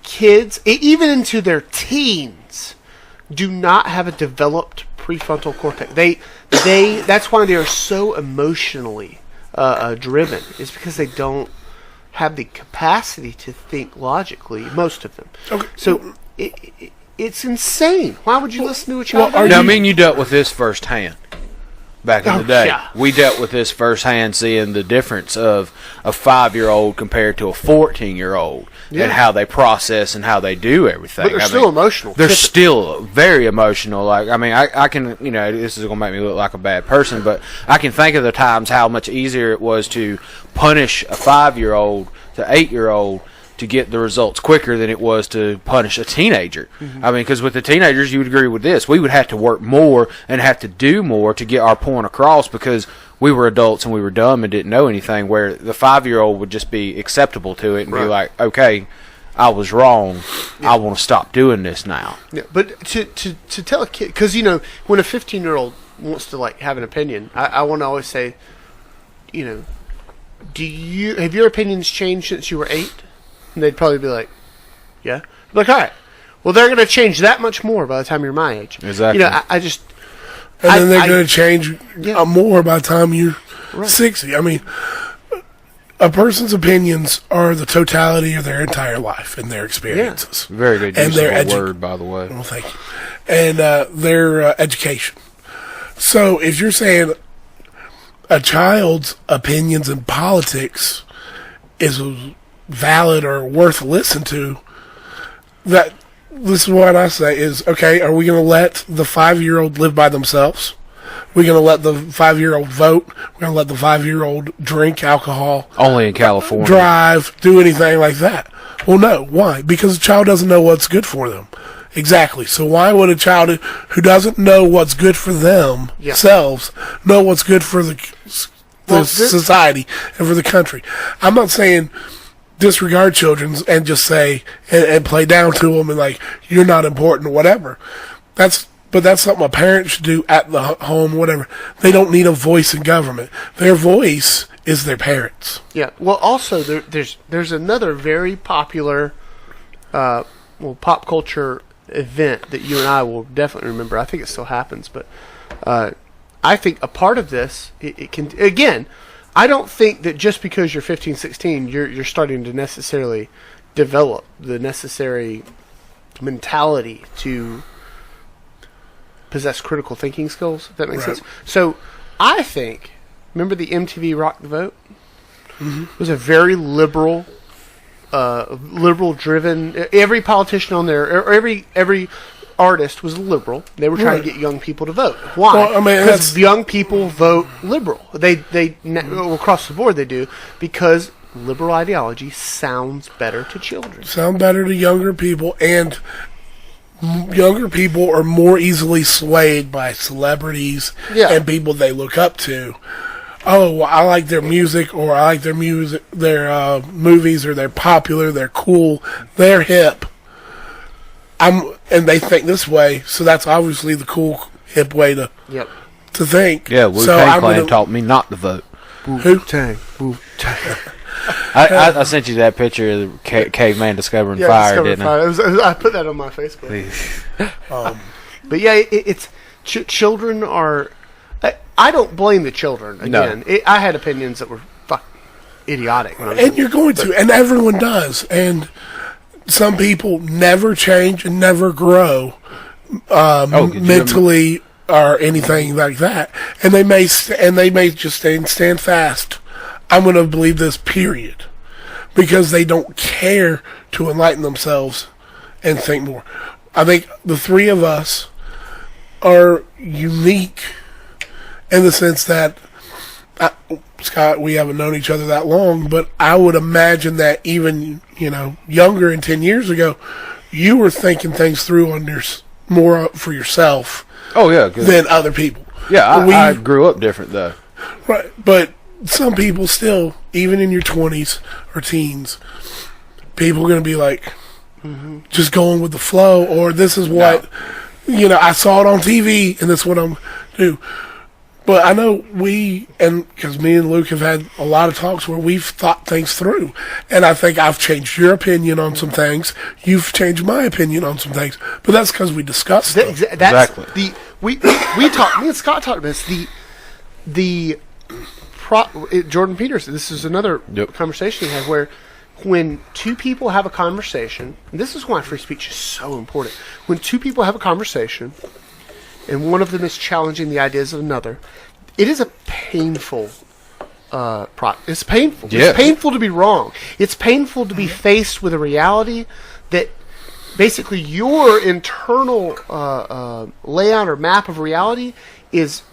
Kids, even into their teens, do not have a developed prefrontal cortex. That's why they are so emotionally driven. It's because they don't have the capacity to think logically. Most of them. Okay. So it's insane. Why would you listen to a child? Now, you dealt with this firsthand. Back in the day, yeah. We dealt with this firsthand, seeing the difference of a 5-year-old compared to a 14-year-old, and how they process and how they do everything. But they're still emotional. They're still very emotional. Like, I can, this is going to make me look like a bad person, but I can think of the times how much easier it was to punish a 5-year-old to 8-year-old to get the results quicker than it was to punish a teenager. Mm-hmm. Because with the teenagers, you would agree with this, we would have to work more and have to do more to get our point across because we were adults and we were dumb and didn't know anything, where the 5-year-old would just be acceptable to it and be like, okay, I was wrong. Yeah. I want to stop doing this now. Yeah, but to tell a kid, because, when a 15-year-old wants to, have an opinion, I want to always say, have your opinions changed since you were 8? And they'd probably be like, yeah. I'm like, all right. Well, they're going to change that much more by the time you're my age. Exactly. And then they're going to change more by the time you're 60. I mean, a person's opinions are the totality of their entire life and their experiences. Yeah. Very good use of the word, by the way. Well, thank you. And their education. So if you're saying a child's opinions in politics is valid or worth listening to, this is what I say is, okay, are we going to let the 5-year-old live by themselves? We're going to let the 5-year-old vote? We're going to let the 5-year-old drink alcohol? Only in California. Drive, do anything like that? Well, no. Why? Because the child doesn't know what's good for them. Exactly. So why would a child who doesn't know what's good for themselves know what's good for the society and for the country? I'm not saying disregard children and just say and play down to them and you're not important or whatever. That's But that's something a parent should do at the home, whatever. They don't need a voice in government. Their voice is their parents. Yeah. Well, also there's another very popular, pop culture event that you and I will definitely remember. I think it still happens, but I think a part of this it can again. I don't think that just because you're 15, 16, you're starting to necessarily develop the necessary mentality to possess critical thinking skills, if that makes sense. So I think, remember the MTV Rock the Vote? Mm-hmm. It was a very liberal driven, every politician on there, or every artist was liberal. They were trying to get young people to vote. Why? Well, because young people vote liberal. They across the board they do, because liberal ideology sounds better to children. Sound better to younger people, and younger people are more easily swayed by celebrities and people they look up to. Oh, well, I like their music, or I like their movies, or they're popular, they're cool, they're hip. And they think this way, so that's obviously the cool, hip way to think. Yeah, Wu-Tang Clan taught me not to vote. Wu-Tang, Wu-Tang. I sent you that picture of the caveman discovering fire, didn't I? I put that on my Facebook. But yeah, it's children are. I don't blame the children. Again, I had opinions that were idiotic. And you're going to, and everyone does. And some people never change and never grow mentally or anything like that. And they may just stand fast. I'm going to believe this, period. Because they don't care to enlighten themselves and think more. I think the three of us are unique in the sense that, Scott, we haven't known each other that long, but I would imagine that even, younger than 10 years ago, you were thinking things through on more for yourself than other people. Yeah, I grew up different, though. Right, but some people still, even in your 20s or teens, people are going to be like, just going with the flow, or this is what, I saw it on TV, and this is what I'm do. But I know because me and Luke have had a lot of talks where we've thought things through. And I think I've changed your opinion on some things. You've changed my opinion on some things. But that's because we discussed them. Exactly. We talked, me and Scott talked about this. Jordan Peterson, this is another conversation he had where when two people have a conversation, and this is why free speech is so important. When two people have a conversation, and one of them is challenging the ideas of another, it is a painful it's painful. Yeah. It's painful to be wrong. It's painful to be faced with a reality that basically your internal layout or map of reality is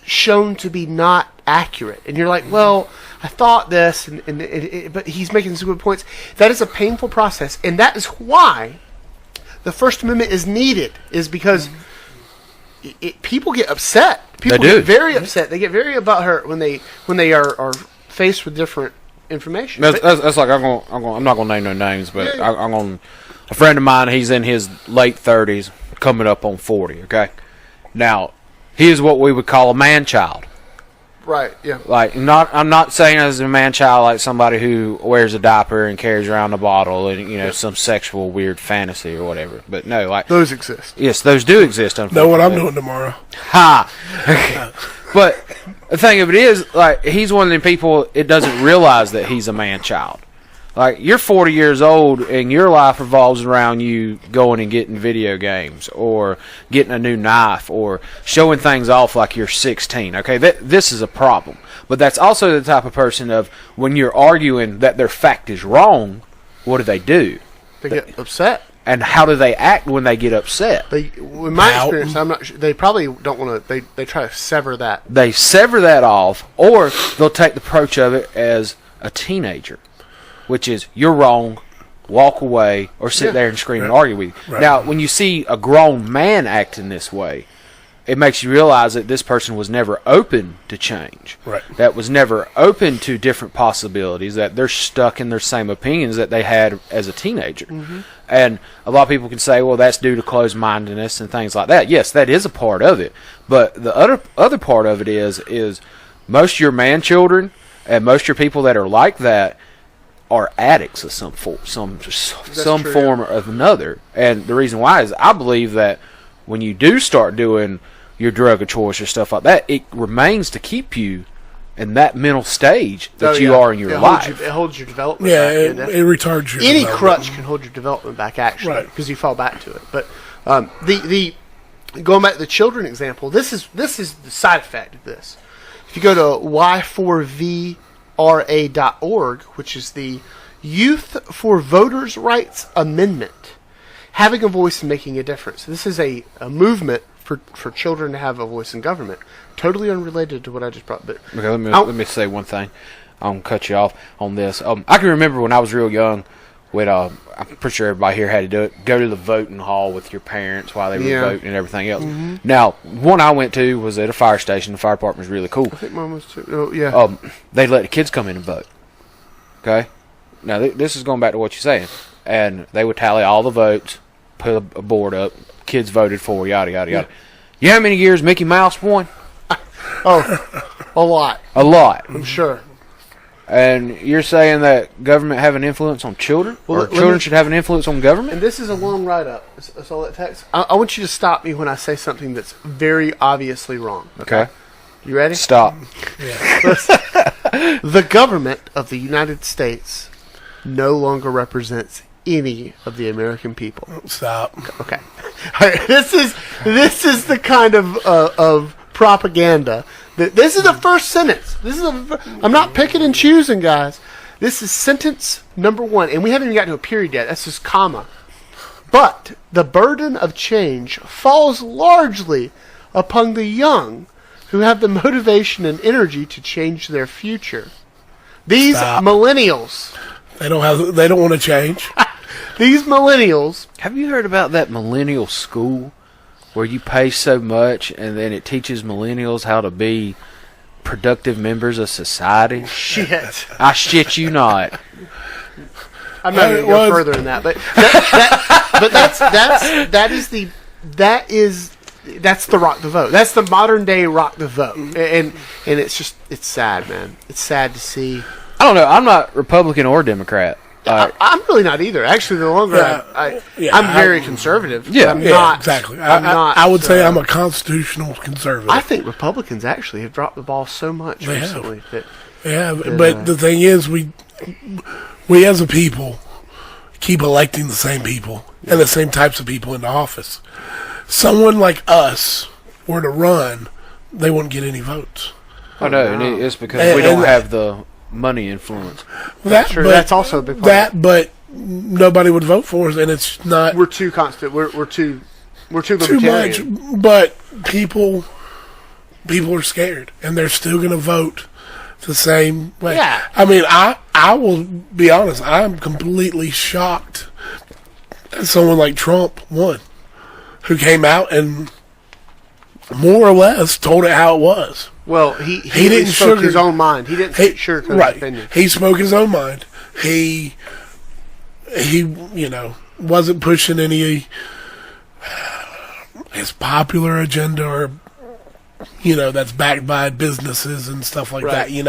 shown to be not accurate. And you're like, well, I thought this, but he's making some good points. That is a painful process, and that is why the First Amendment is needed, is because people get upset. People get very upset. They get very butthurt when they are faced with different information. That's like I'm not gonna name no names, but I'm going. A friend of mine, he's in his late 30s, coming up on 40. Okay, now he is what we would call a man child. Right. Yeah. Like I'm not saying as a man child like somebody who wears a diaper and carries around a bottle and some sexual weird fantasy or whatever. But no, like those exist. Yes, those do exist. Know what I'm doing tomorrow? Ha. But the thing of it is, like, he's one of the people. It doesn't realize that he's a man child. Like, you're 40 years old and your life revolves around you going and getting video games or getting a new knife or showing things off like you're 16. Okay, this is a problem. But that's also the type of person of when you're arguing that their fact is wrong, what do? They get upset. And how do they act when they get upset? In my experience, I'm not sure. They probably don't want to. They try to sever that. They sever that off, or they'll take the approach of it as a teenager, which is, you're wrong, walk away, or sit there and scream and argue with you. Right. Now, when you see a grown man acting this way, it makes you realize that this person was never open to change. Right. That was never open to different possibilities, that they're stuck in their same opinions that they had as a teenager. Mm-hmm. And a lot of people can say, well, that's due to closed-mindedness and things like that. Yes, that is a part of it. But the other part of it is most of your man children and most of your people that are like that are addicts of some form or another. And the reason why is I believe that when you do start doing your drug of choice or stuff like that, it remains to keep you in that mental stage that you are in your life. It holds your development Yeah, back. it retards your Any development. crutch can hold your development back, actually, Right. because you fall back to it. But the going back to the children example, this is the side effect of this. If you go to y4vra.org, which is the Youth for Voters' Rights Amendment, having a voice and making a difference. This is a movement for children to have a voice in government. Totally unrelated to what I just brought. But okay, let me say one thing. I'm cut you off on this. I can remember when I was real young, when I'm pretty sure everybody here had to do it. Go to the voting hall with your parents while they were voting and everything else. Mm-hmm. Now, one I went to was at a fire station. The fire department was really cool. I think mine was too. Oh, yeah. They let the kids come in and vote. Okay. Now this is going back to what you're saying, and they would tally all the votes, put a board up. Kids voted for, yada yada yada. You know how many years Mickey Mouse won? Oh, a lot. A lot. I'm sure. And you're saying that government have an influence on children? Well, or children should have an influence on government? And this is a long write-up. That's all it takes. I want you to stop me when I say something that's very obviously wrong. Okay. You ready? Stop. The government of the United States no longer represents any of the American people. Stop. Okay. All right, this is the kind of propaganda. This is the first sentence. I'm not picking and choosing, guys. This is sentence number 1, and we haven't even gotten to a period yet. That's just comma. But the burden of change falls largely upon the young who have the motivation and energy to change their future. These millennials. They don't want to change. These millennials. Have you heard about that millennial school where you pay so much and then it teaches millennials how to be productive members of society? Shit. I shit you not. I'm not going to go further than that, but that's the rock the vote. That's the modern day rock the vote, and it's sad, man. It's sad to see. I don't know. I'm not Republican or Democrat. I'm really not either. Actually, the longer I'm very conservative. Yeah, I'm not exactly. I'm not. I would say I'm a constitutional conservative. I think Republicans actually have dropped the ball so much recently. But the thing is, we as a people keep electing the same people and the same types of people into office. Someone like us were to run, they wouldn't get any votes. Oh no, and it's because we don't have the money influence. That's true. That's also a big part. But nobody would vote for us, and it's not. We're too constant. We're too too much. But people are scared, and they're still going to vote the same way. Yeah. I mean, I will be honest. I'm completely shocked that someone like Trump won, who came out and more or less told it how it was. Well, he didn't spoke his own mind. He didn't sugarcoat his opinion. He spoke his own mind. He wasn't pushing any his popular agenda or that's backed by businesses and stuff like that. He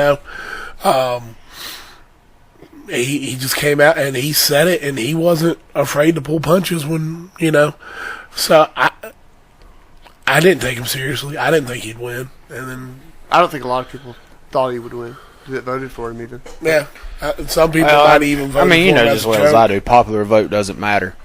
just came out and he said it, and he wasn't afraid to pull punches when So I didn't take him seriously. I didn't think he'd win, and then I don't think a lot of people thought he would win that voted for him even. Yeah, some people might even vote. I mean, for him as well as I do, popular vote doesn't matter.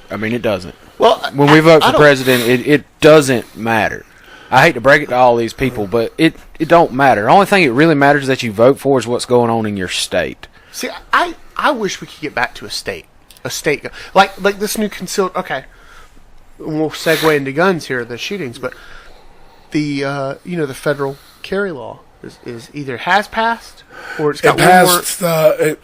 I mean, it doesn't. Well, when we vote for president, it doesn't matter. I hate to break it to all these people, but it don't matter. The only thing it really matters that you vote for is what's going on in your state. See, I wish we could get back to a state like this new concealed. Okay, we'll segue into guns here, the shootings, but the the federal carry law is either has passed or it's got passed the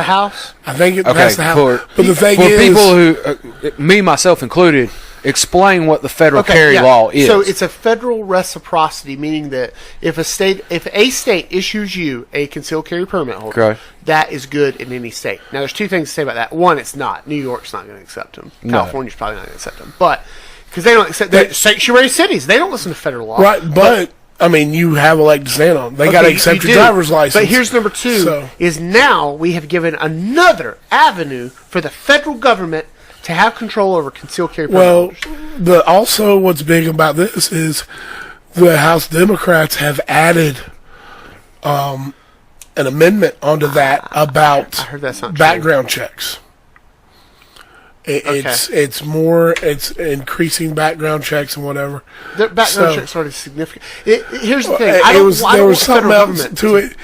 House. I think it passed the House. But the thing for is, people who, me myself included, explain what the federal Okay, carry yeah. law is. So it's a federal reciprocity, meaning that if a state issues you a concealed carry permit holder, Okay. that is good in any state. Now, there's two things to say about that. One, it's not. New York's not going to accept them. No. California's probably not going to accept them. But because they don't accept they're sanctuary cities, they don't listen to federal law. Right, but I mean, you have a leg to stand on. They got to accept your driver's license. But here's number two: is now we have given another avenue for the federal government to have control over concealed carry permit holders. Also what's big about this is the House Democrats have added an amendment onto that about I heard that's not background checks. It's increasing background checks and whatever. The background checks are significant. Here's the thing: there was something else to it,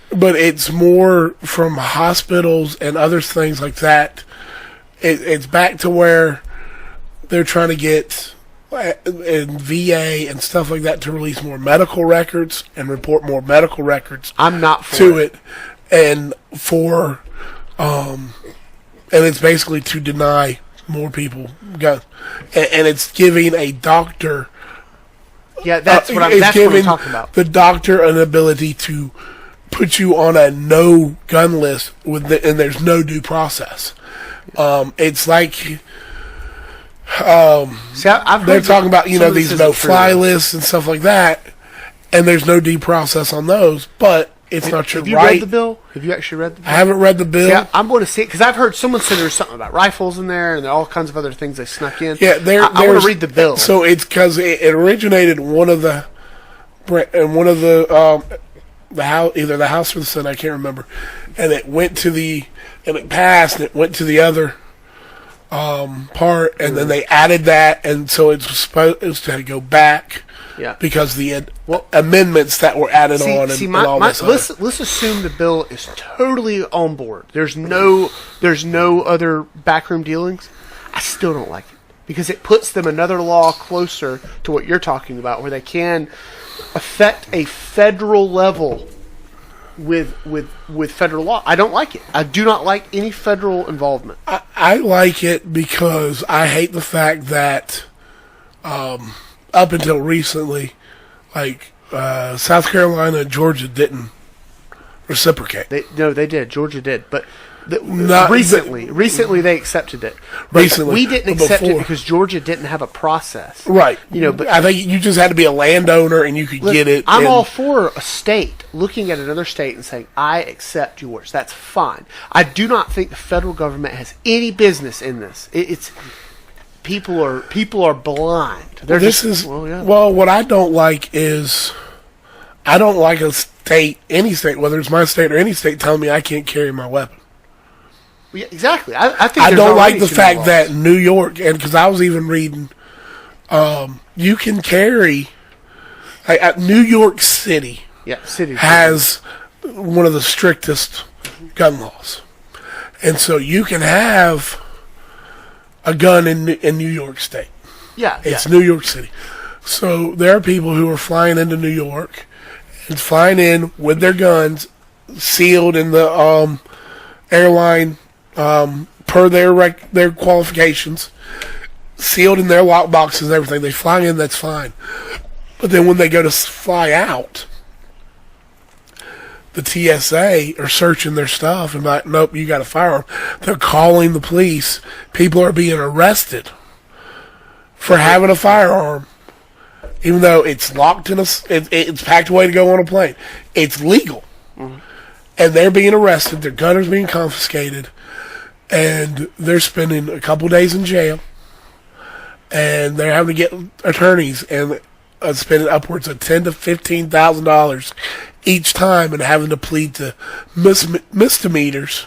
but it's more from hospitals and other things like that. It's back to where they're trying to get in VA and stuff like that to release more medical records and report more medical records. I'm not for to it, and for and it's basically to deny more people guns, and it's giving a doctor. Yeah, that's what I'm talking about. The doctor an ability to put you on a no gun list and there's no due process. It's like they're talking about these no fly lists and stuff like that, and there's no due process on those, but it's not your right. Have you read the bill? Have you actually read the bill? I haven't read the bill. Yeah, I'm going to see it because I've heard someone say there's something about rifles in there and there are all kinds of other things they snuck in. Yeah, I want to read the bill. So it's because it originated in one of the house, either the House or the Senate, I can't remember, and it passed. And it went to the other part, and then they added that, and so it was to go back. Yeah, because the amendments that were added on and all this. Let's assume the bill is totally on board. There's no other backroom dealings. I still don't like it because it puts them another law closer to what you're talking about, where they can affect a federal level with federal law. I don't like it. I do not like any federal involvement. I like it because I hate the fact that up until recently, like South Carolina and Georgia didn't reciprocate. They did. Georgia did, but recently they accepted it. Recently, we didn't accept it because Georgia didn't have a process. Right. But I think you just had to be a landowner and you could get it. I'm all for a state looking at another state and saying, I accept yours. That's fine. I do not think the federal government has any business in this. It's people are blind. What I don't like is I don't like any state, whether it's my state or any state, telling me I can't carry my weapon. Yeah, exactly. I think I don't like the fact that New York, and because I was even reading, you can carry. New York City, has one of the strictest gun laws, and so you can have a gun in New York State. Yeah, it's New York City. So there are people who are flying into New York and flying in with their guns sealed in the airline per their qualifications, sealed in their lock boxes and everything. They fly in, that's fine. But then when they go to fly out, the TSA are searching their stuff and like, nope, you got a firearm. They're calling the police. People are being arrested for having a firearm, even though it's locked in it's packed away to go on a plane. It's legal. Mm-hmm. And they're being arrested. Their gun is being confiscated. And they're spending a couple days in jail. And they're having to get attorneys and spending upwards of $10,000 to $15,000 each time and having to plead to misdemeanors.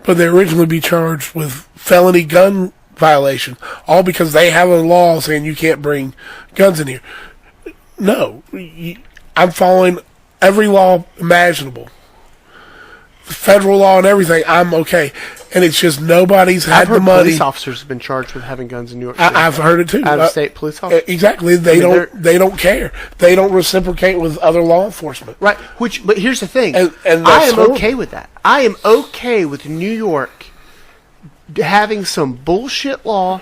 But they originally be charged with felony gun violation, all because they have a law saying you can't bring guns in here. No, I'm following every law imaginable. Federal law and everything, I'm okay. And it's just nobody's had the money. Police officers have been charged with having guns in New York City. I've heard it too. Out-of-state police officers. Exactly. They don't care. They don't reciprocate with other law enforcement. Right. But here's the thing. And I am okay with that. I am okay with New York having some bullshit law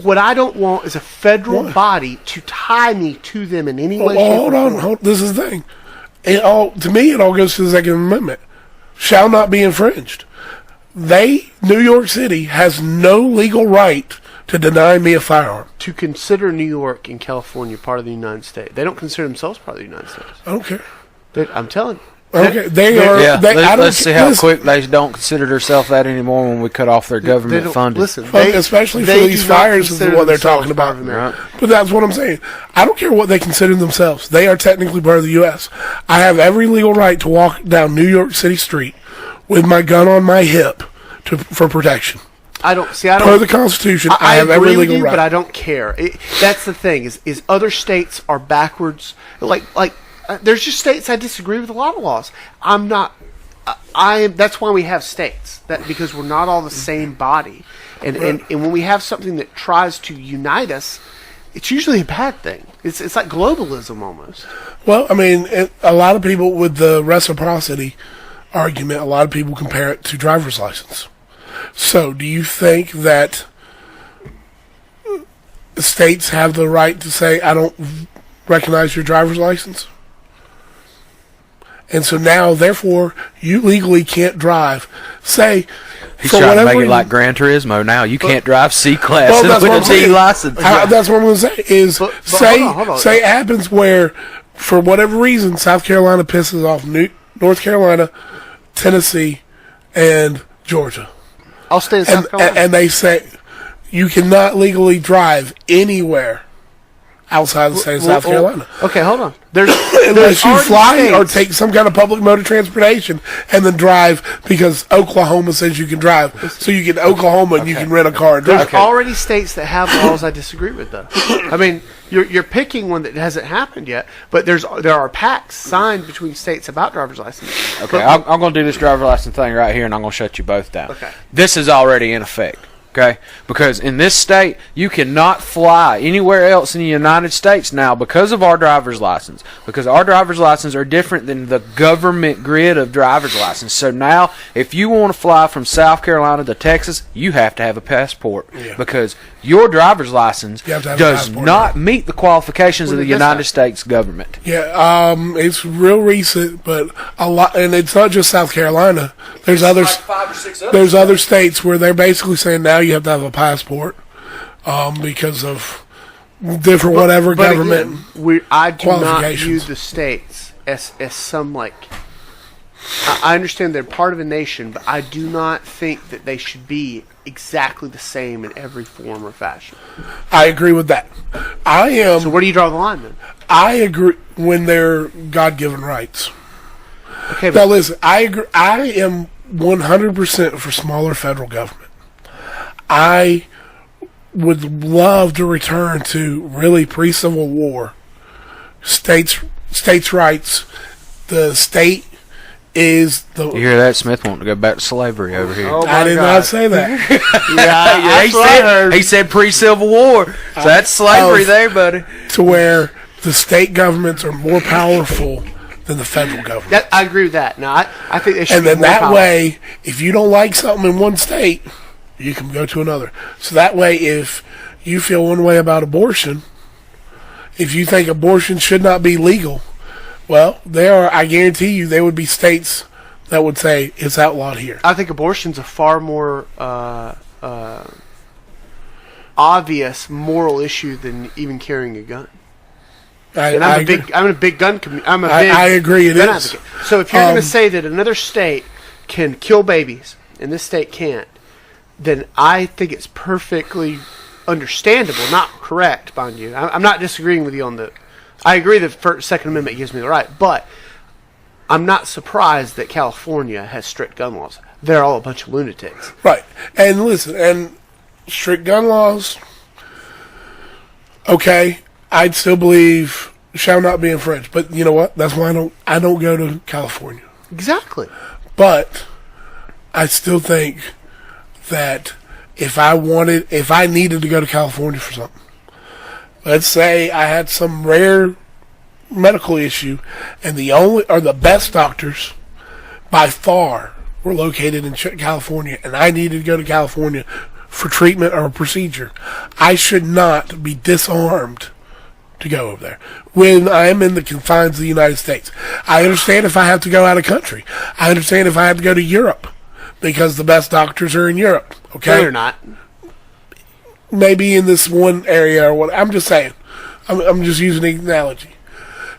what I don't want is a federal body to tie me to them in any way. Hold on. This is the thing. To me, it all goes to the Second Amendment. Shall not be infringed. New York City, has no legal right to deny me a firearm. To consider New York and California part of the United States. They don't consider themselves part of the United States. I don't care. I'm telling you. Okay, they are. Yeah, let's see how quick they don't consider themselves that anymore when we cut off their government funding. Listen, especially for these fires is what they're talking about. Right. But that's what I'm saying. I don't care what they consider themselves. They are technically part of the U.S. I have every legal right to walk down New York City street with my gun on my hip for protection. I don't see. I don't. Per the Constitution, I have every legal right. But I don't care. That's the thing. Is other states are backwards. There's just states I disagree with a lot of laws. I'm not. That's why we have states. Because we're not all the same body, and when we have something that tries to unite us, it's usually a bad thing. It's like globalism almost. Well, I mean, a lot of people with the reciprocity argument, a lot of people compare it to driver's license. So, do you think that states have the right to say, I don't recognize your driver's license? And so now, therefore, you legally can't drive. Say, he's trying to make it like Gran Turismo now. You can't drive C-Class with a D license. That's what I'm going to say. Hold on. Say it happens where, for whatever reason, South Carolina pisses off North Carolina, Tennessee, and Georgia. I'll stay in South Carolina. And they say you cannot legally drive anywhere outside of the state of South Carolina. Okay, hold on. Unless you fly or take some kind of public mode of transportation and then drive because Oklahoma says you can drive. So you get to Oklahoma and you can rent a car and drive. There's already states that have laws I disagree with, though. I mean, you're picking one that hasn't happened yet, but there are pacts signed between states about driver's license. Okay, I'm going to do this driver's license thing right here, and I'm going to shut you both down. Okay. This is already in effect. Okay, because in this state you cannot fly anywhere else in the United States now because of our driver's license. Because our driver's license are different than the government grid of driver's license. So now, if you want to fly from South Carolina to Texas, you have to have a passport because your driver's license does not meet the qualifications of the United States government. Yeah, it's real recent, but a lot, and it's not just South Carolina. There's others. Like 5 or 6 others. There's other states where they're basically saying now you have to have a passport because of different government. Again, I do not view the states as some like. I understand they're part of a nation, but I do not think that they should be exactly the same in every form or fashion. I agree with that. So where do you draw the line then? I agree when they're God-given rights. Okay, now listen, I agree. I am 100% for smaller federal government. I would love to return to really pre-Civil War states' rights. The state is the. You hear that? Smith wanting to go back to slavery over here. Oh I did not say that. He said pre-Civil War. So that's slavery there, buddy. To where the state governments are more powerful than the federal government. I agree with that. Now, I think they should. And then that way, if you don't like something in one state, you can go to another. So that way, if you feel one way about abortion, if you think abortion should not be legal, well, I guarantee you, there would be states that would say it's outlawed here. I think abortion's a far more obvious moral issue than even carrying a gun. I'm a big gun community. I agree. It is. Advocate. So if you're going to say that another state can kill babies and this state can't, then I think it's perfectly understandable, not correct, mind you. I'm not disagreeing with you on the. I agree that Second Amendment gives me the right, but I'm not surprised that California has strict gun laws. They're all a bunch of lunatics. Right. And listen, and strict gun laws, okay, I'd still believe shall not be infringed. But you know what? That's why I don't go to California. Exactly. But I still think that if I needed to go to California for something, let's say I had some rare medical issue, and the best doctors by far were located in California, and I needed to go to California for treatment or a procedure. I should not be disarmed to go over there when I am in the confines of the United States. I understand if I have to go out of country. I understand if I have to go to Europe because the best doctors are in Europe. Okay, No, they're not. maybe in this one area or what. I'm just saying. I'm just using an analogy.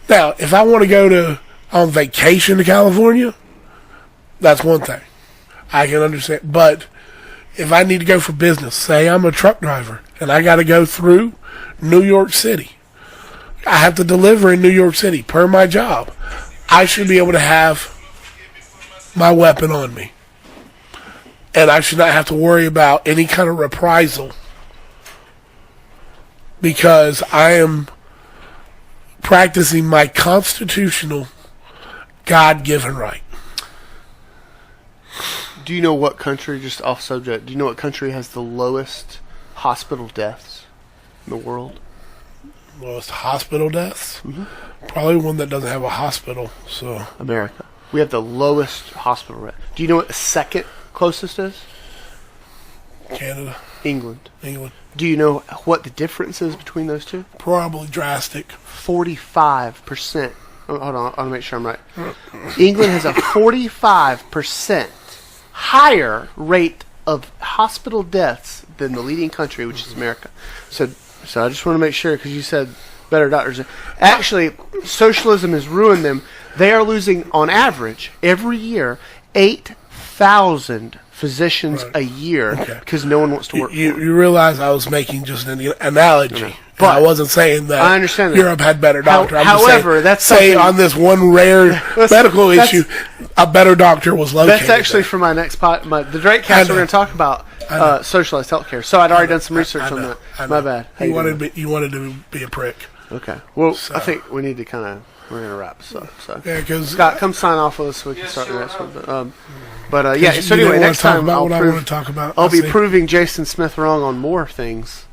Now, if I want to go on vacation to California, that's one thing. I can understand. But if I need to go for business, say I'm a truck driver and I got to go through New York City, I have to deliver in New York City per my job, I should be able to have my weapon on me. And I should not have to worry about any kind of reprisal because I am practicing my constitutional God-given right. Do you know what country, just off subject, do you know what country has the lowest hospital deaths in the world? Lowest hospital deaths? Probably one that doesn't have a hospital. So America. We have the lowest hospital rate. Do you know what the second closest is? Canada, England. England. Do you know what the difference is between those two? Probably drastic. 45%. Oh, hold on, I want to make sure I'm right. England has a 45% higher rate of hospital deaths than the leading country, which is America. So I just want to make sure, because you said better doctors. Actually, socialism has ruined them. They are losing, on average, every year, 8,000 physicians a year because no one wants to work for them. You realize I was making just an analogy. But I wasn't saying that I understand that. Europe had better doctors. However, that's say something- on this one rare medical issue, a better doctor was located. That's actually there. for my next the Drakecast. We're going to talk about socialized healthcare. So I'd already done some research on that. My bad. How You doing? wanted to be a prick. Okay. Well, So- I think we need to we're going to wrap this up. So Yeah, because Scott, come sign off with us so we can start the next one. But yeah. So you anyway, didn't next wanna talk time about I'll what I prove. want to talk about. I'll be see. proving Jason Smith wrong on more things.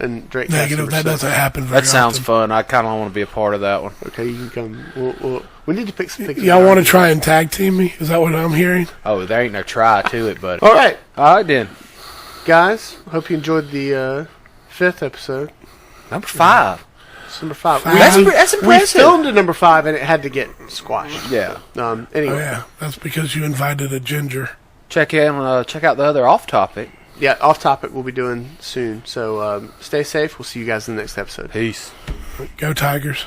And Drakecast Negative. number That 6. doesn't happen very That sounds often. fun. I kind of want to be a part of that one. Okay, you can come. We need to pick some things. Y'all want to try and tag team me? Is that what I'm hearing? Oh, there ain't no try to it, buddy. All right, All right, then. guys. Hope you enjoyed the 5th episode. Number 5. It's number 5. That's impressive. We filmed at number 5 and it had to get squashed. Yeah. Anyway. Oh yeah, that's because you invited a ginger. Check out the other off topic. Yeah, off topic we'll be doing soon. So stay safe. We'll see you guys in the next episode. Peace. Go Tigers.